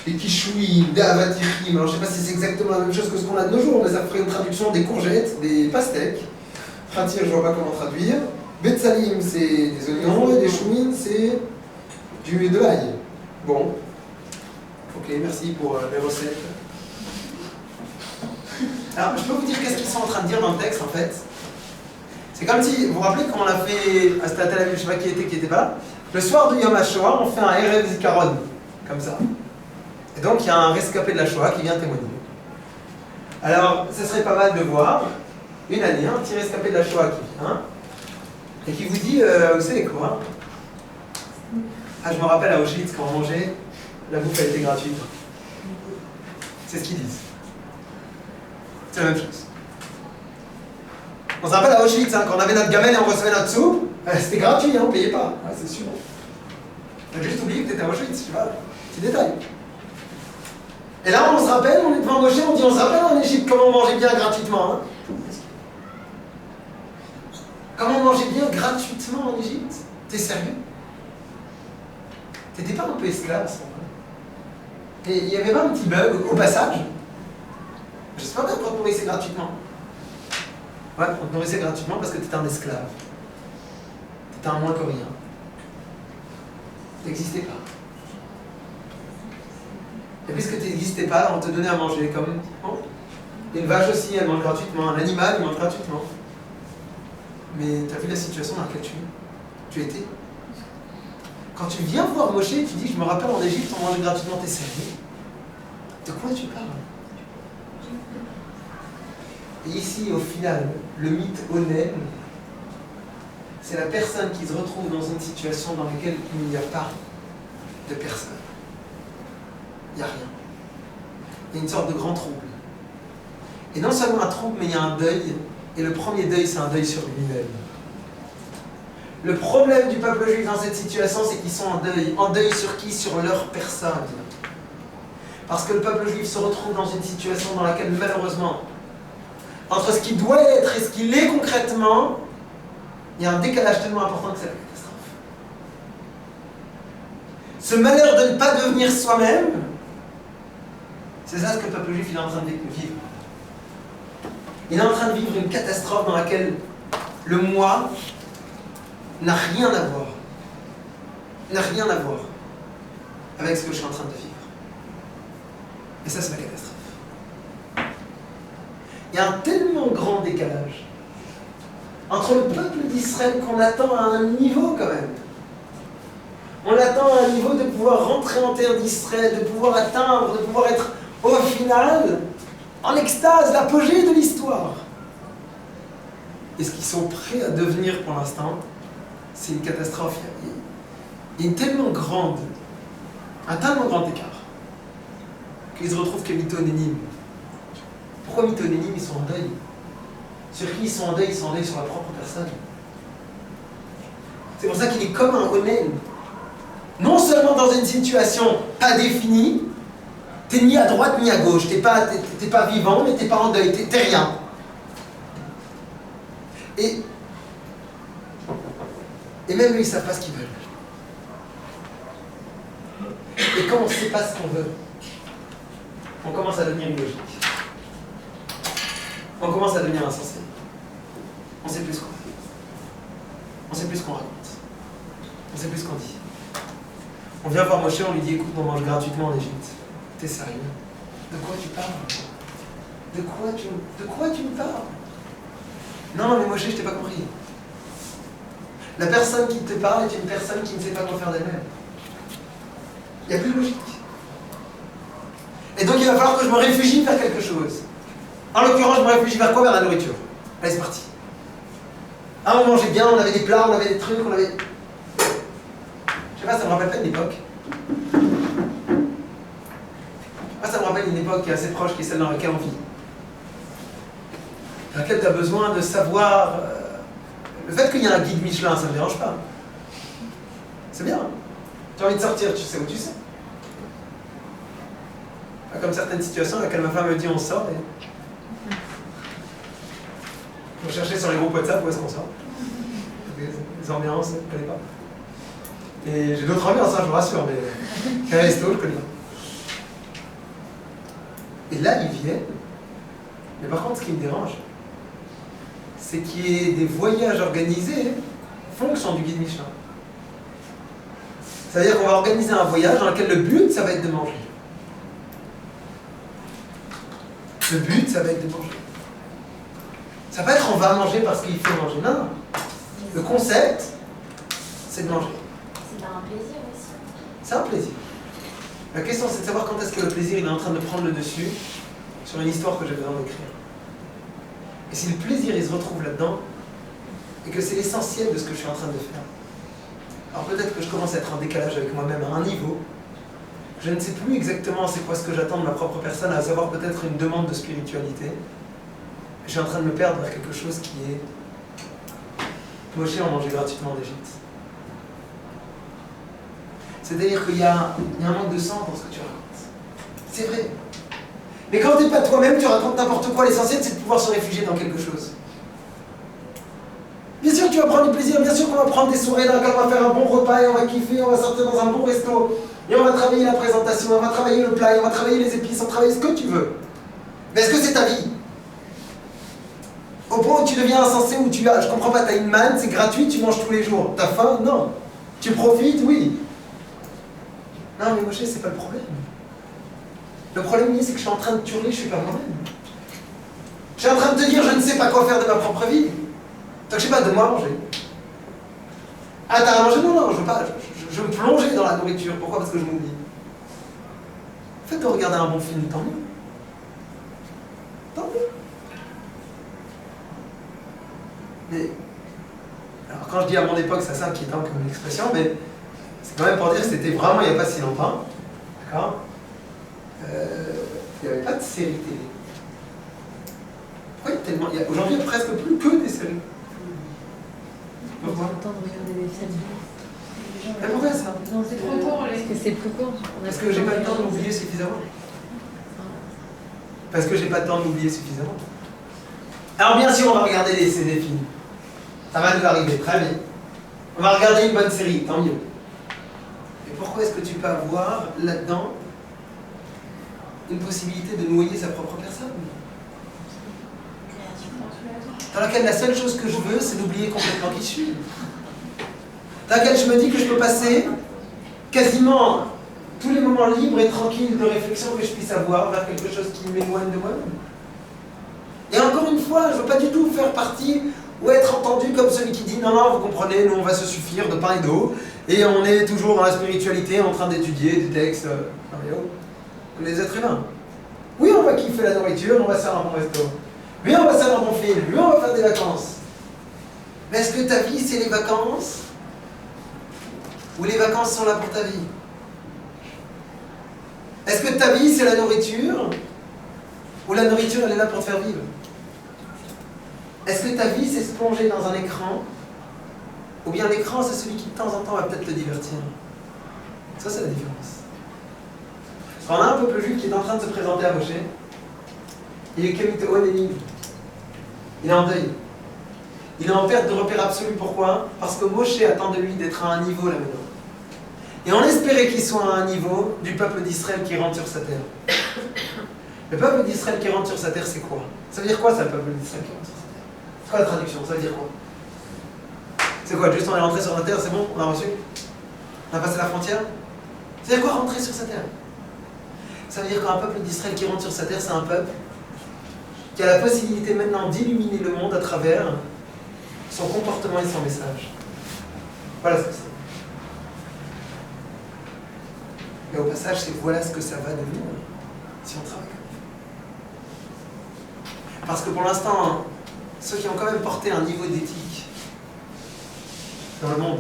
des kishouim, des avatirim, alors je ne sais pas si c'est exactement la même chose que ce qu'on a de nos jours, mais ça ferait une traduction des courgettes, des pastèques. Khatir, je ne vois pas comment traduire. Betsalim, c'est des oignons, et des choumines, c'est de l'ail. Bon. Ok, merci pour les recettes. Alors, je peux vous dire qu'est-ce qu'ils sont en train de dire dans le texte, en fait. C'est comme si, vous vous rappelez qu'on a fait, c'était à Tel Aviv, je ne sais pas qui était pas là, le soir de Yom HaShoah, on fait un Erev Zikaron, comme ça. Et donc, il y a un rescapé de la Shoah qui vient témoigner. Alors, ce serait pas mal de voir, une année, un petit rescapé de la Shoah qui vient, et qui vous dit, vous savez quoi? Ah, je me rappelle à Auschwitz, quand on mangeait, la bouffe, elle était gratuite. C'est ce qu'ils disent. C'est la même chose. On se rappelle à Auschwitz, hein, quand on avait notre gamelle et on recevait notre soupe, c'était gratuit, hein, on ne payait pas. Ouais, c'est sûr. On a juste oublié que tu étais à Auschwitz, tu vois, petit détail. Et là, on se rappelle, on est devant Moshe, on dit, on se rappelle en Égypte comment on mangeait bien gratuitement. Hein. Comment on mangeait bien gratuitement en Égypte? T'es sérieux? T'étais pas un peu esclave, ça? Et il y avait pas un petit bug au passage? Je sais pas bien qu'on te nourrissait gratuitement. Ouais, on te nourrissait gratuitement parce que t'étais un esclave. T'étais un moins que rien. T'existais pas. Et puisque tu n'existais pas, on te donnait à manger comme... Oh, une vache aussi, elle mange gratuitement. Un animal, il mange gratuitement. Mais tu as vu la situation dans laquelle tu étais? Quand tu viens voir Moshe, tu dis, je me rappelle en Égypte, on mangeait gratuitement, t'es sérieux? De quoi tu parles? Et ici, au final, le mythe Onen, c'est la personne qui se retrouve dans une situation dans laquelle il n'y a pas de personne. Il n'y a rien. Il y a une sorte de grand trouble. Et non seulement un trouble, mais il y a un deuil. Et le premier deuil, c'est un deuil sur lui-même. Le problème du peuple juif dans cette situation, c'est qu'ils sont en deuil. En deuil sur qui? Sur leur personne. Parce que le peuple juif se retrouve dans une situation dans laquelle, malheureusement, entre ce qu'il doit être et ce qu'il est concrètement, il y a un décalage tellement important que c'est la catastrophe. Ce malheur de ne pas devenir soi-même, c'est ça ce que le peuple juif est en train de vivre. Il est en train de vivre une catastrophe dans laquelle le moi n'a rien à voir. N'a rien à voir avec ce que je suis en train de vivre. Et ça, c'est la catastrophe. Il y a un tellement grand décalage entre le peuple d'Israël qu'on attend à un niveau quand même. On attend à un niveau de pouvoir rentrer en terre d'Israël, de pouvoir atteindre, de pouvoir être au final en extase, l'apogée de l'histoire. Et ce qu'ils sont prêts à devenir pour l'instant, c'est une catastrophe. Il y a un tellement grand écart qu'ils se retrouvent que mythonénime. Pourquoi mythonénime? Ils sont en deuil. Sur qui ils sont en deuil? Ils sont en deuil sur la propre personne. C'est pour ça qu'il est comme un onen. Non seulement dans une situation pas définie, t'es ni à droite ni à gauche, t'es pas vivant, mais t'es pas en deuil, t'es rien. Et même eux, ils savent pas ce qu'ils veulent. Et quand on ne sait pas ce qu'on veut, on commence à devenir illogique. On commence à devenir insensé. On ne sait plus ce qu'on fait. On ne sait plus ce qu'on raconte. On ne sait plus ce qu'on dit. On vient voir Moshe, on lui dit, écoute, on mange gratuitement en Égypte. T'es sérieux? De quoi tu parles? De quoi tu me parles? Non, mais Moshe, je t'ai pas compris. La personne qui te parle est une personne qui ne sait pas quoi faire d'elle-même. Il n'y a plus de logique. Et donc il va falloir que je me réfugie vers quelque chose. En l'occurrence, je me réfugie vers quoi? Vers la nourriture. Allez, c'est parti. Ah, on mangeait bien, on avait des plats, on avait des trucs, on avait... Je sais pas, ça me rappelle pas une époque. Ah, ça me rappelle une époque qui est assez proche, qui est celle dans laquelle on vit. Dans laquelle tu as besoin de savoir... Le fait qu'il y ait un guide Michelin, ça ne me dérange pas. C'est bien. Tu as envie de sortir, tu sais où tu sais. Pas comme certaines situations dans lesquelles ma femme me dit on sort et... Il faut chercher sur les groupes WhatsApp où est-ce qu'on sort. Les ambiances, je ne connais pas. Et j'ai d'autres ambiances, je vous rassure, mais un resto, je connais pas. Et là, ils viennent. Mais par contre, ce qui me dérange, c'est qu'il y ait des voyages organisés en fonction du guide Michelin. C'est-à-dire qu'on va organiser un voyage dans lequel le but, ça va être de manger. Le but, ça va être de manger. Ça va être on va manger parce qu'il faut manger. Non. Le concept, c'est de manger. C'est un plaisir aussi. C'est un plaisir. La question, c'est de savoir quand est-ce que le plaisir il est en train de prendre le dessus sur une histoire que j'ai besoin d'écrire. Et si le plaisir il se retrouve là-dedans, et que c'est l'essentiel de ce que je suis en train de faire, alors peut-être que je commence à être en décalage avec moi-même à un niveau Je ne sais plus exactement c'est quoi ce que j'attends de ma propre personne, à savoir peut-être une demande de spiritualité. Je suis en train de me perdre vers quelque chose qui est... Moshe en mangeait gratuitement d'Égypte. C'est-à-dire qu'il y a un manque de sens dans ce que tu racontes. C'est vrai. Mais quand tu n'es pas toi-même, tu racontes n'importe quoi. L'essentiel, c'est de pouvoir se réfugier dans quelque chose. Bien sûr que tu vas prendre du plaisir, bien sûr qu'on va prendre des soirées dans lesquelles on va faire un bon repas et on va kiffer, on va sortir dans un bon resto. Et on va travailler la présentation, on va travailler le plat, on va travailler les épices, on va travailler ce que tu veux. Mais est-ce que c'est ta vie? Au point où tu deviens insensé, où tu as, je comprends pas, tu as une manne, c'est gratuit, tu manges tous les jours. T'as faim? Non. Tu profites? Oui. Non mais Moshe, c'est pas le problème. Le problème, c'est que je suis en train de turler, je suis pas moi-même. Je suis en train de te dire, je ne sais pas quoi faire de ma propre vie. Donc je sais pas, donne-moi à manger. Ah, t'as à manger? Non, non, je veux pas. Je veux me plonger dans la nourriture. Pourquoi? Parce que je m'oublie. En fait, de regarder un bon film, tant mieux. Tant mieux. Mais, alors quand je dis à mon époque, c'est ça qui est comme une expression, mais c'est quand même pour dire que c'était vraiment il n'y a pas si longtemps. D'accord? Il n'y avait pas de série télé. Pourquoi tellement... Aujourd'hui, il n'y a presque plus que des séries. Pourquoi? Le temps de regarder des films. Mais pourquoi ça? Non, C'est trop court, parce que c'est plus court. Parce que j'ai pas le temps de m'oublier suffisamment. Parce que j'ai pas le temps de m'oublier suffisamment. Alors bien sûr, on va regarder des films. Ça va nous arriver, très bien. On va regarder une bonne série, tant mieux. Mais pourquoi est-ce que tu peux avoir là-dedans une possibilité de noyer sa propre personne? Dans laquelle la seule chose que je veux, c'est d'oublier complètement qui je suis. Dans laquelle je me dis que je peux passer quasiment tous les moments libres et tranquilles de réflexion que je puisse avoir vers quelque chose qui m'éloigne de moi-même. Et encore une fois, je ne veux pas du tout faire partie ou être entendu comme celui qui dit non, non, vous comprenez, nous on va se suffire de pain et d'eau, et on est toujours dans la spiritualité en train d'étudier des textes. Comme les êtres humains. Oui, on va kiffer la nourriture, on va se faire un bon resto. Oui, on va se faire un bon film. Oui, on va faire des vacances. Mais est-ce que ta vie, c'est les vacances? Ou les vacances sont là pour ta vie? Est-ce que ta vie, c'est la nourriture? Ou la nourriture, elle est là pour te faire vivre? Est-ce que ta vie, c'est se plonger dans un écran? Ou bien l'écran, c'est celui qui, de temps en temps, va peut-être te divertir? Ça, c'est la différence. On a un peuple juif qui est en train de se présenter à Moshe. Il est Kemito Oneni. Il est en deuil. Il est en perte de repère absolu. Pourquoi? Parce que Moshe attend de lui d'être à un niveau là maintenant. Et on espérait qu'il soit à un niveau du peuple d'Israël qui rentre sur sa terre. Le peuple d'Israël qui rentre sur sa terre, c'est quoi? Ça veut dire quoi ça, le peuple d'Israël qui rentre sur sa terre? C'est quoi la traduction? Ça veut dire quoi? C'est quoi? Juste on est rentré sur la terre, c'est bon? On a reçu? On a passé la frontière? Ça veut dire quoi rentrer sur sa terre? Ça veut dire qu'un peuple d'Israël qui rentre sur sa terre, c'est un peuple qui a la possibilité maintenant d'illuminer le monde à travers son comportement et son message. Voilà ce que c'est. Mais au passage, c'est voilà ce que ça va devenir si on travaille. Parce que pour l'instant, ceux qui ont quand même porté un niveau d'éthique dans le monde,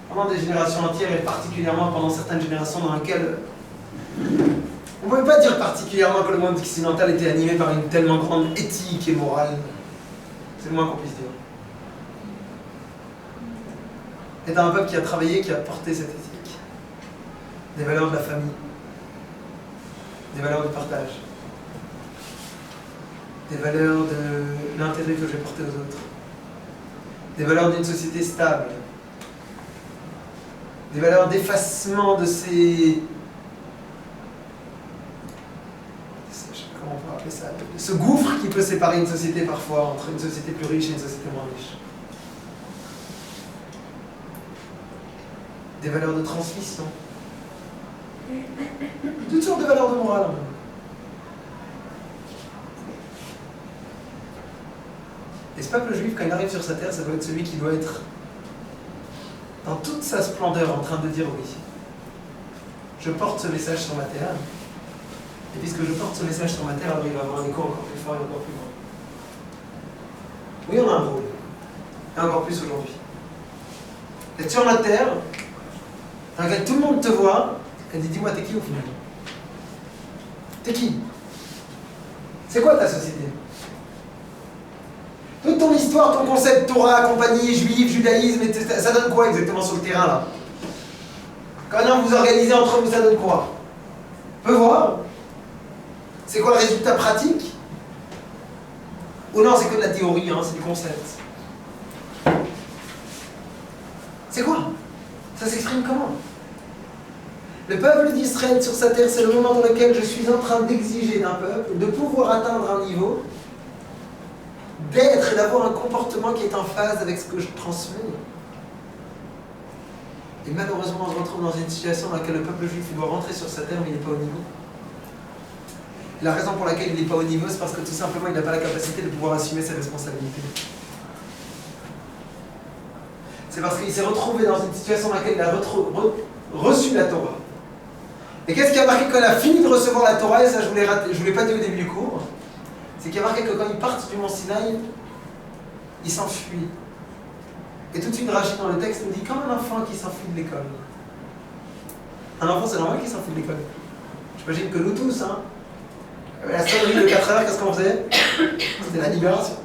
pendant des générations entières et particulièrement pendant certaines générations dans lesquelles on ne pouvait pas dire particulièrement que le monde occidental était animé par une tellement grande éthique et morale. C'est le moins qu'on puisse dire. Et un peuple qui a travaillé, qui a porté cette éthique. Des valeurs de la famille. Des valeurs de partage. Des valeurs de l'intérêt que je vais porter aux autres. Des valeurs d'une société stable. Des valeurs d'effacement de ces... Comment on peut appeler ça? Ce gouffre qui peut séparer une société parfois entre une société plus riche et une société moins riche. Des valeurs de transmission. Toutes sortes de valeurs de morale. Et ce peuple juif, quand il arrive sur sa terre, ça doit être celui qui doit être dans toute sa splendeur en train de dire oui. Je porte ce message sur ma terre. Et puisque je porte ce message sur ma terre, alors il va avoir un écho encore plus fort et encore plus grand. Oui, on a un rôle. Et encore plus aujourd'hui. Être sur la terre, dans laquelle tout le monde te voit, Elle dit, dis-moi, t'es qui au final? T'es qui? C'est quoi ta société? Toute ton histoire, ton concept, Torah, compagnie, juif, judaïsme, ça donne quoi exactement sur le terrain là? Quand vous organisez entre vous, ça donne quoi? On peut voir? C'est quoi le résultat pratique? Ou non, c'est que de la théorie, hein, c'est du concept. C'est quoi? Ça s'exprime comment? Le peuple d'Israël sur sa terre, c'est le moment dans lequel je suis en train d'exiger d'un peuple de pouvoir atteindre un niveau, d'être et d'avoir un comportement qui est en phase avec ce que je transmets. Et malheureusement, on se retrouve dans une situation dans laquelle le peuple juif doit rentrer sur sa terre, mais il n'est pas au niveau. Et la raison pour laquelle il n'est pas au niveau, c'est parce que tout simplement, il n'a pas la capacité de pouvoir assumer ses responsabilités. C'est parce qu'il s'est retrouvé dans une situation dans laquelle il a reçu la Torah. Et qu'est-ce qui a marqué quand il a fini de recevoir la Torah? Et ça, je ne vous l'ai pas dit au début du cours. C'est qu'il y a marqué que quand ils partent du mont Sinaï, ils s'enfuient. Et tout de suite, Rachid dans le texte nous dit comme un enfant qui s'enfuit de l'école. Un enfant, c'est normal qu'il s'enfuit de l'école. J'imagine que nous tous, hein. La sonnerie de 4 heures, qu'est-ce qu'on faisait? C'était la libération.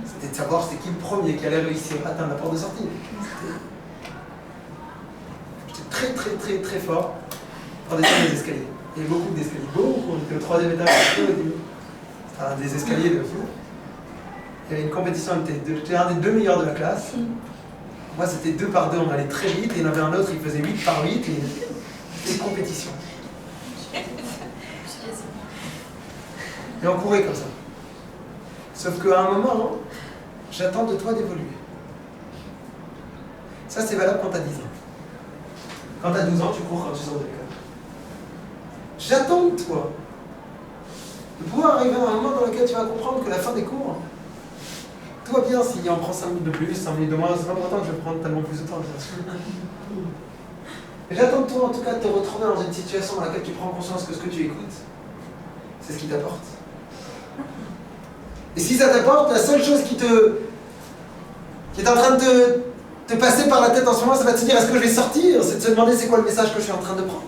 C'était de savoir c'était qui le premier qui allait réussir à atteindre la porte de sortie. J'étais très très très très fort pour descendre les escaliers. Il y avait beaucoup d'escaliers. Beaucoup, on était au 3e étage. C'était un des escaliers de fou. Il y avait une compétition, j'étais un des 2 meilleurs de la classe. Moi, c'était 2 par 2, on allait très vite. Et il y en avait un autre, il faisait 8 par 8. Et c'était une compétition. Et on courait comme ça. Sauf qu'à un moment, j'attends de toi d'évoluer. Ça, c'est valable quand tu as 10 ans. Quand tu as 12 ans, tu cours quand tu sors de l'école. J'attends de toi de pouvoir arriver à un moment dans lequel tu vas comprendre que la fin des cours, tout va bien si on prend 5 minutes de plus, 5 minutes de moins, c'est pas important que je vais prendre tellement plus de temps. Mais j'attends de toi en tout cas de te retrouver dans une situation dans laquelle tu prends conscience que ce que tu écoutes, c'est ce qui t'apporte. Et si ça t'apporte, la seule chose qui est en train de te passer par la tête en ce moment, ça va te dire est-ce que je vais sortir? C'est de se demander c'est quoi le message que je suis en train de prendre.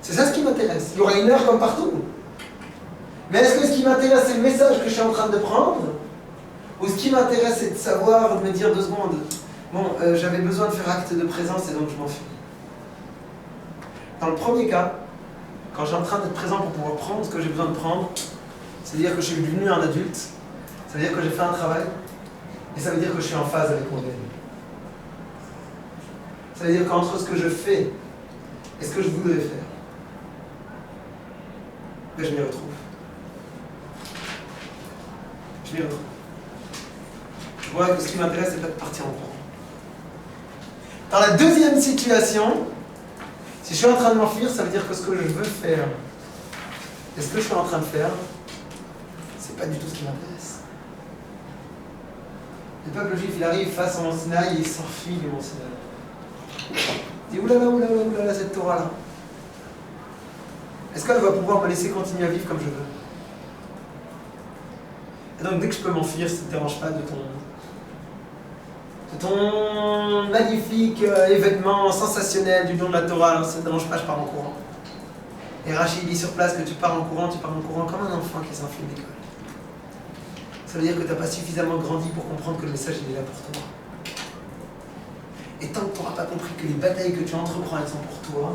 C'est ça ce qui m'intéresse. Il y aura une heure comme partout. Mais est-ce que ce qui m'intéresse c'est le message que je suis en train de prendre? Ou ce qui m'intéresse c'est de savoir, de me dire 2 secondes, bon, j'avais besoin de faire acte de présence et donc je m'en suis. Dans le premier cas, quand je suis en train d'être présent pour pouvoir prendre ce que j'ai besoin de prendre, c'est-à-dire que je suis devenu un adulte, ça veut dire que j'ai fait un travail, et ça veut dire que je suis en phase avec mon réel. Ça veut dire qu'entre ce que je fais et ce que je voudrais faire, ben je m'y retrouve. Je m'y retrouve. Je vois que ce qui m'intéresse, c'est pas de partir en courant. Dans la deuxième situation, si je suis en train de m'enfuir, ça veut dire que ce que je veux faire et ce que je suis en train de faire, c'est pas du tout ce qui m'intéresse. Le peuple juif, il arrive face au mont Sinaï et il s'enfuit du mont Sinaï. Il dit oulala, cette Torah-là. Est-ce qu'elle va pouvoir me laisser continuer à vivre comme je veux? Et donc dès que je peux m'enfuir, ça ne te dérange pas de ton magnifique événement sensationnel du don de la Torah, ça ne te dérange pas, je pars en courant. Et Rachid dit sur place que tu pars en courant comme un enfant qui s'enfuit de l'école. Ça veut dire que tu n'as pas suffisamment grandi pour comprendre que le message il est là pour toi. Et tant que tu n'auras pas compris que les batailles que tu entreprends elles sont pour toi,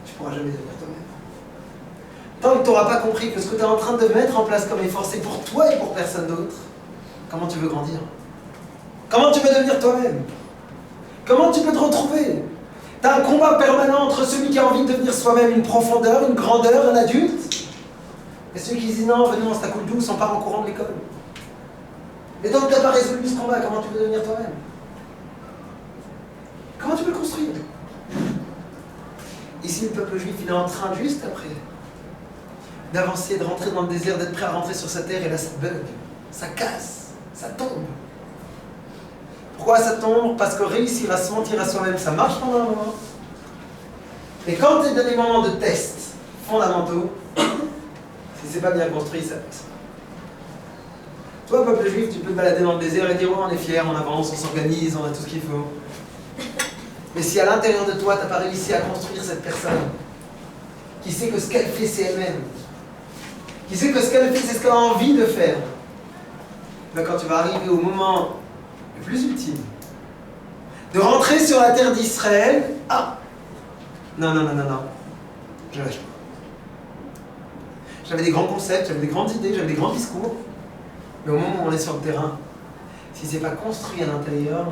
tu ne pourras jamais devenir toi-même. Tant que tu n'auras pas compris que ce que tu es en train de mettre en place comme effort, c'est pour toi et pour personne d'autre, comment tu veux grandir? Comment tu veux devenir toi-même? Comment tu peux te retrouver? Tu as un combat permanent entre celui qui a envie de devenir soi-même une profondeur, une grandeur, un adulte, et celui qui dit non, venez, on se coule douce, on part en courant de l'école. Mais tant que tu n'as pas résolu ce combat, comment tu peux devenir toi-même? Comment tu peux le construire? Ici, le peuple juif, il est en train, juste après, d'avancer, de rentrer dans le désert, d'être prêt à rentrer sur sa terre, et là, ça bug, ça casse, ça tombe. Pourquoi ça tombe? Parce que réussir à se mentir à soi-même, ça marche pendant un moment. Et quand tu es dans des moments de tests fondamentaux, si c'est pas bien construit, ça passe. Toi, peuple juif, tu peux te balader dans le désert et dire oh, on est fiers, on avance, on s'organise, on a tout ce qu'il faut. Mais si à l'intérieur de toi, tu n'as pas réussi à construire cette personne, qui sait que ce qu'elle fait, c'est elle-même, qui sait que ce qu'elle fait, c'est ce qu'elle a envie de faire, ben quand tu vas arriver au moment le plus ultime, de rentrer sur la terre d'Israël, ah, non, je lâche pas. J'avais des grands concepts, j'avais des grandes idées, j'avais des grands discours, mais au moment où on est sur le terrain, si c'est pas construit à l'intérieur,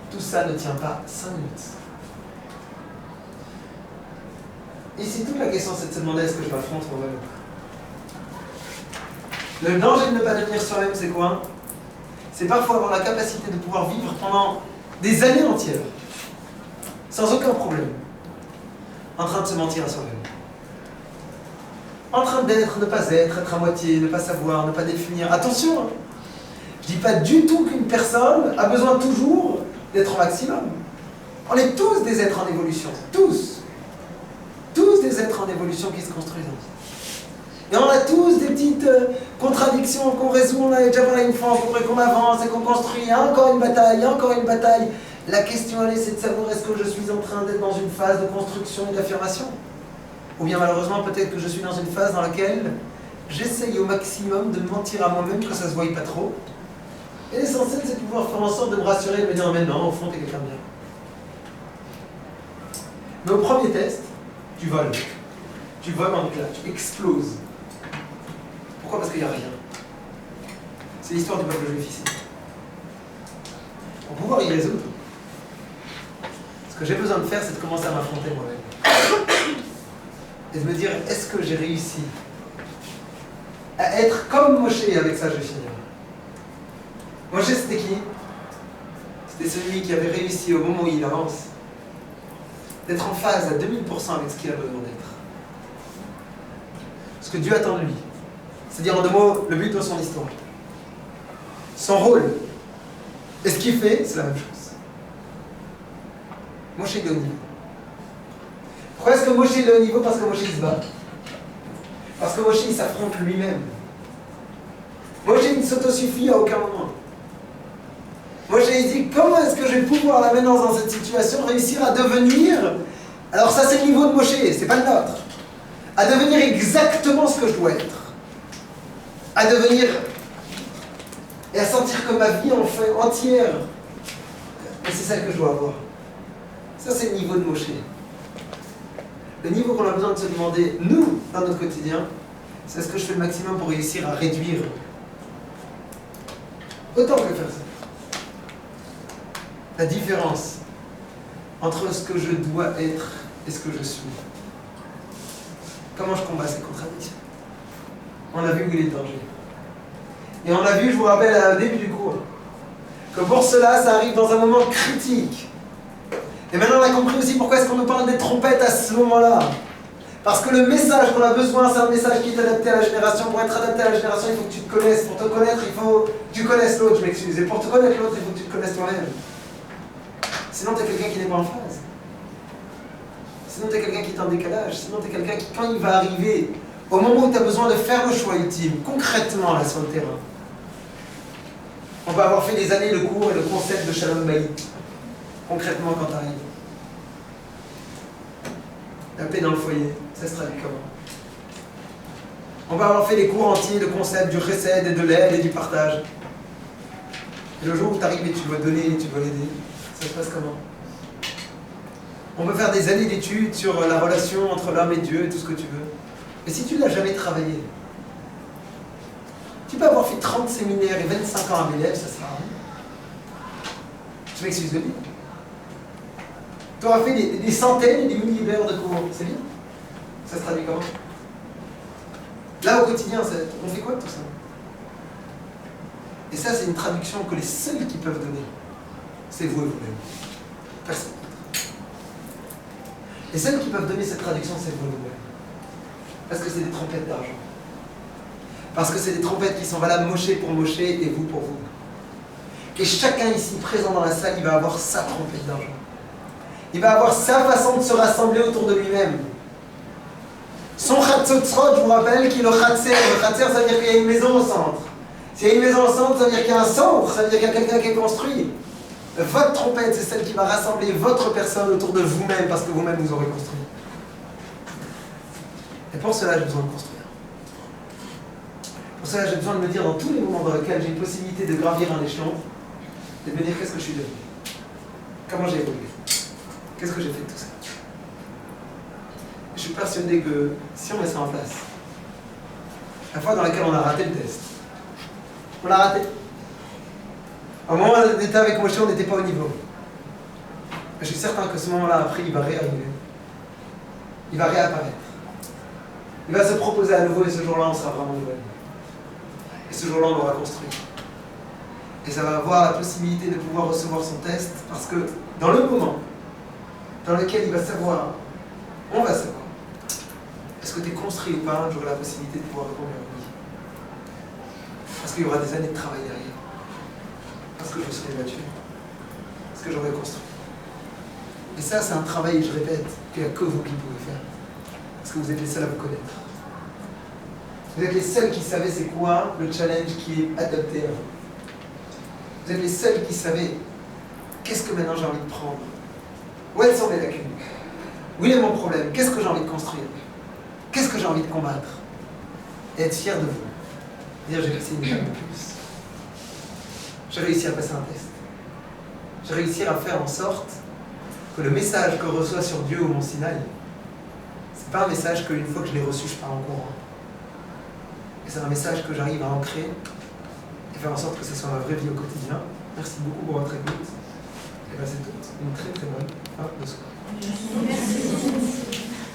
tout ça ne tient pas 5 minutes. Ici, toute la question, c'est de se demander est-ce que je m'affronte moi-même. Le danger de ne pas devenir soi-même, c'est quoi? C'est parfois avoir la capacité de pouvoir vivre pendant des années entières, sans aucun problème, en train de se mentir à soi-même. En train d'être, ne pas être à moitié, ne pas savoir, ne pas définir. Attention, hein. Je ne dis pas du tout qu'une personne a besoin toujours d'être au maximum. On est tous des êtres en évolution, tous. Tous des êtres en évolution qui se construisent. Et on a tous des petites contradictions qu'on résout, on a déjà parlé une fois, qu'on avance et qu'on construit. Il y a encore une bataille, il y a encore une bataille. La question, elle est, c'est de savoir est-ce que je suis en train d'être dans une phase de construction et d'affirmation? Ou bien malheureusement, peut-être que je suis dans une phase dans laquelle j'essaye au maximum de mentir à moi-même que ça ne se voie pas trop. Et l'essentiel, c'est de pouvoir faire en sorte de me rassurer et de me dire mais non, au fond, t'es quelqu'un de bien. Mais au premier test, tu voles. Tu voles en éclats, tu exploses. Pourquoi? Parce qu'il n'y a rien. C'est l'histoire du peuple juif ici. Pour pouvoir y résoudre, ce que j'ai besoin de faire, c'est de commencer à m'affronter moi-même. Et de me dire, est-ce que j'ai réussi à être comme Moshe? Avec ça, je vais finir. Moshe, c'était qui? C'était celui qui avait réussi au moment où il avance d'être en phase à 2000% avec ce qu'il a besoin d'être. Ce que Dieu attend de lui. C'est-à-dire en deux mots, le but de son histoire. Son rôle. Et ce qu'il fait, c'est la même chose. Moshe est au niveau. Pourquoi est-ce que Moshe est au niveau? Parce que Moshe il se bat. Parce que Moshe il s'affronte lui-même. Moshe il ne s'autosuffit à aucun moment. Moshe il dit comment est-ce que je vais pouvoir là maintenant dans cette situation réussir à devenir, alors ça c'est le niveau de Moshe, c'est pas le nôtre, à devenir exactement ce que je dois être. À devenir et à sentir que ma vie en fait entière, et c'est ça que je dois avoir. Ça c'est le niveau de Moshe. Le niveau qu'on a besoin de se demander, nous, dans notre quotidien, c'est est-ce que je fais le maximum pour réussir à réduire autant que faire ça. La différence entre ce que je dois être et ce que je suis. Comment je combats ces contradictions? On a vu où il est le danger. Et on a vu, je vous rappelle au début du cours, que pour cela, ça arrive dans un moment critique. Et maintenant on a compris aussi pourquoi est-ce qu'on nous parle des trompettes à ce moment-là. Parce que le message qu'on a besoin, c'est un message qui est adapté à la génération. Pour être adapté à la génération, il faut que tu te connaisses. Pour te connaître, il faut que tu connaisses l'autre, je m'excuse. Et pour te connaître l'autre, il faut que tu te connaisses toi-même. Sinon, tu es quelqu'un qui n'est pas en phase. Sinon, tu es quelqu'un qui est en décalage. Sinon, tu es quelqu'un qui, quand il va arriver, au moment où tu as besoin de faire le choix ultime, concrètement, là, sur le terrain, on va avoir fait des années le cours et le concept de Shalom Bayit. Concrètement, quand tu arrives. La paix dans le foyer, ça se traduit comment? On va avoir fait les cours entiers, le concept du chesed et de l'aide et du partage. Et le jour où tu arrives et tu dois donner et tu dois l'aider, ça se passe comment? On peut faire des années d'études sur la relation entre l'homme et Dieu et tout ce que tu veux. Mais si tu ne l'as jamais travaillé, tu peux avoir fait 30 séminaires et 25 ans à Bélève, ça sert à rien. Je m'excuse de dire. Tu auras fait des centaines et des milliers d'heures de cours, c'est bien. Ça se traduit comment? Là, au quotidien, on fait quoi de tout ça? Et ça, c'est une traduction que les seuls qui peuvent donner, c'est vous et vous-même. Personne. Les seuls qui peuvent donner cette traduction, c'est vous et vous-même. Parce que c'est des trompettes d'argent. Parce que c'est des trompettes qui sont valables Moshe pour Moshe et vous pour vous. Et chacun ici présent dans la salle, il va avoir sa trompette d'argent. Il va avoir sa façon de se rassembler autour de lui-même. Son Chatzotzrot, je vous rappelle qu'il est le Chatzer. Le Chatzer, ça veut dire qu'il y a une maison au centre. S'il y a une maison ensemble, ça veut dire qu'il y a un centre, ça veut dire qu'il y a quelqu'un qui est construit. Votre trompette, c'est celle qui va rassembler votre personne autour de vous-même, parce que vous-même vous aurez construit. Et pour cela, j'ai besoin de construire. Pour cela, j'ai besoin de me dire dans tous les moments dans lesquels j'ai une possibilité de gravir un échelon, et de me dire qu'est-ce que je suis devenu, comment j'ai évolué, qu'est-ce que j'ai fait de tout ça. Je suis persuadé que si on met ça en place, la fois dans laquelle on a raté le test, on l'a raté. Au moment où on était avec Moshe, on n'était pas au niveau. Je suis certain que ce moment-là, après, il va réarriver. Il va réapparaître. Il va se proposer à nouveau et ce jour-là, on sera vraiment nouvel. Et ce jour-là, on l'aura construit. Et ça va avoir la possibilité de pouvoir recevoir son test parce que dans le moment dans lequel il va savoir, on va savoir, est-ce que tu es construit ou pas, j'aurai la possibilité de pouvoir répondre à oui. Parce qu'il y aura des années de travail derrière. Parce que je serai battu. Parce que j'aurai construit. Et ça, c'est un travail, je répète, qu'il n'y a que vous qui pouvez faire. Parce que vous êtes les seuls à vous connaître. Vous êtes les seuls qui savez c'est quoi le challenge qui est adapté à vous. Vous êtes les seuls qui savez qu'est-ce que maintenant j'ai envie de prendre. Où elles sont mes lacunes? Où est mon problème? Qu'est-ce que j'ai envie de construire? Qu'est-ce que j'ai envie de combattre? Et être fier de vous. Dire j'ai passé une étape de plus. J'ai réussi à passer un test. J'ai réussi à faire en sorte que le message que je reçois sur Dieu au Mont Sinaï, c'est pas un message qu'une fois que je l'ai reçu, je pars en courant. Et c'est un message que j'arrive à ancrer et faire en sorte que ce soit ma vraie vie au quotidien. Merci beaucoup pour votre écoute. Et bien c'est tout. Une très très bonne fin de soirée. Merci.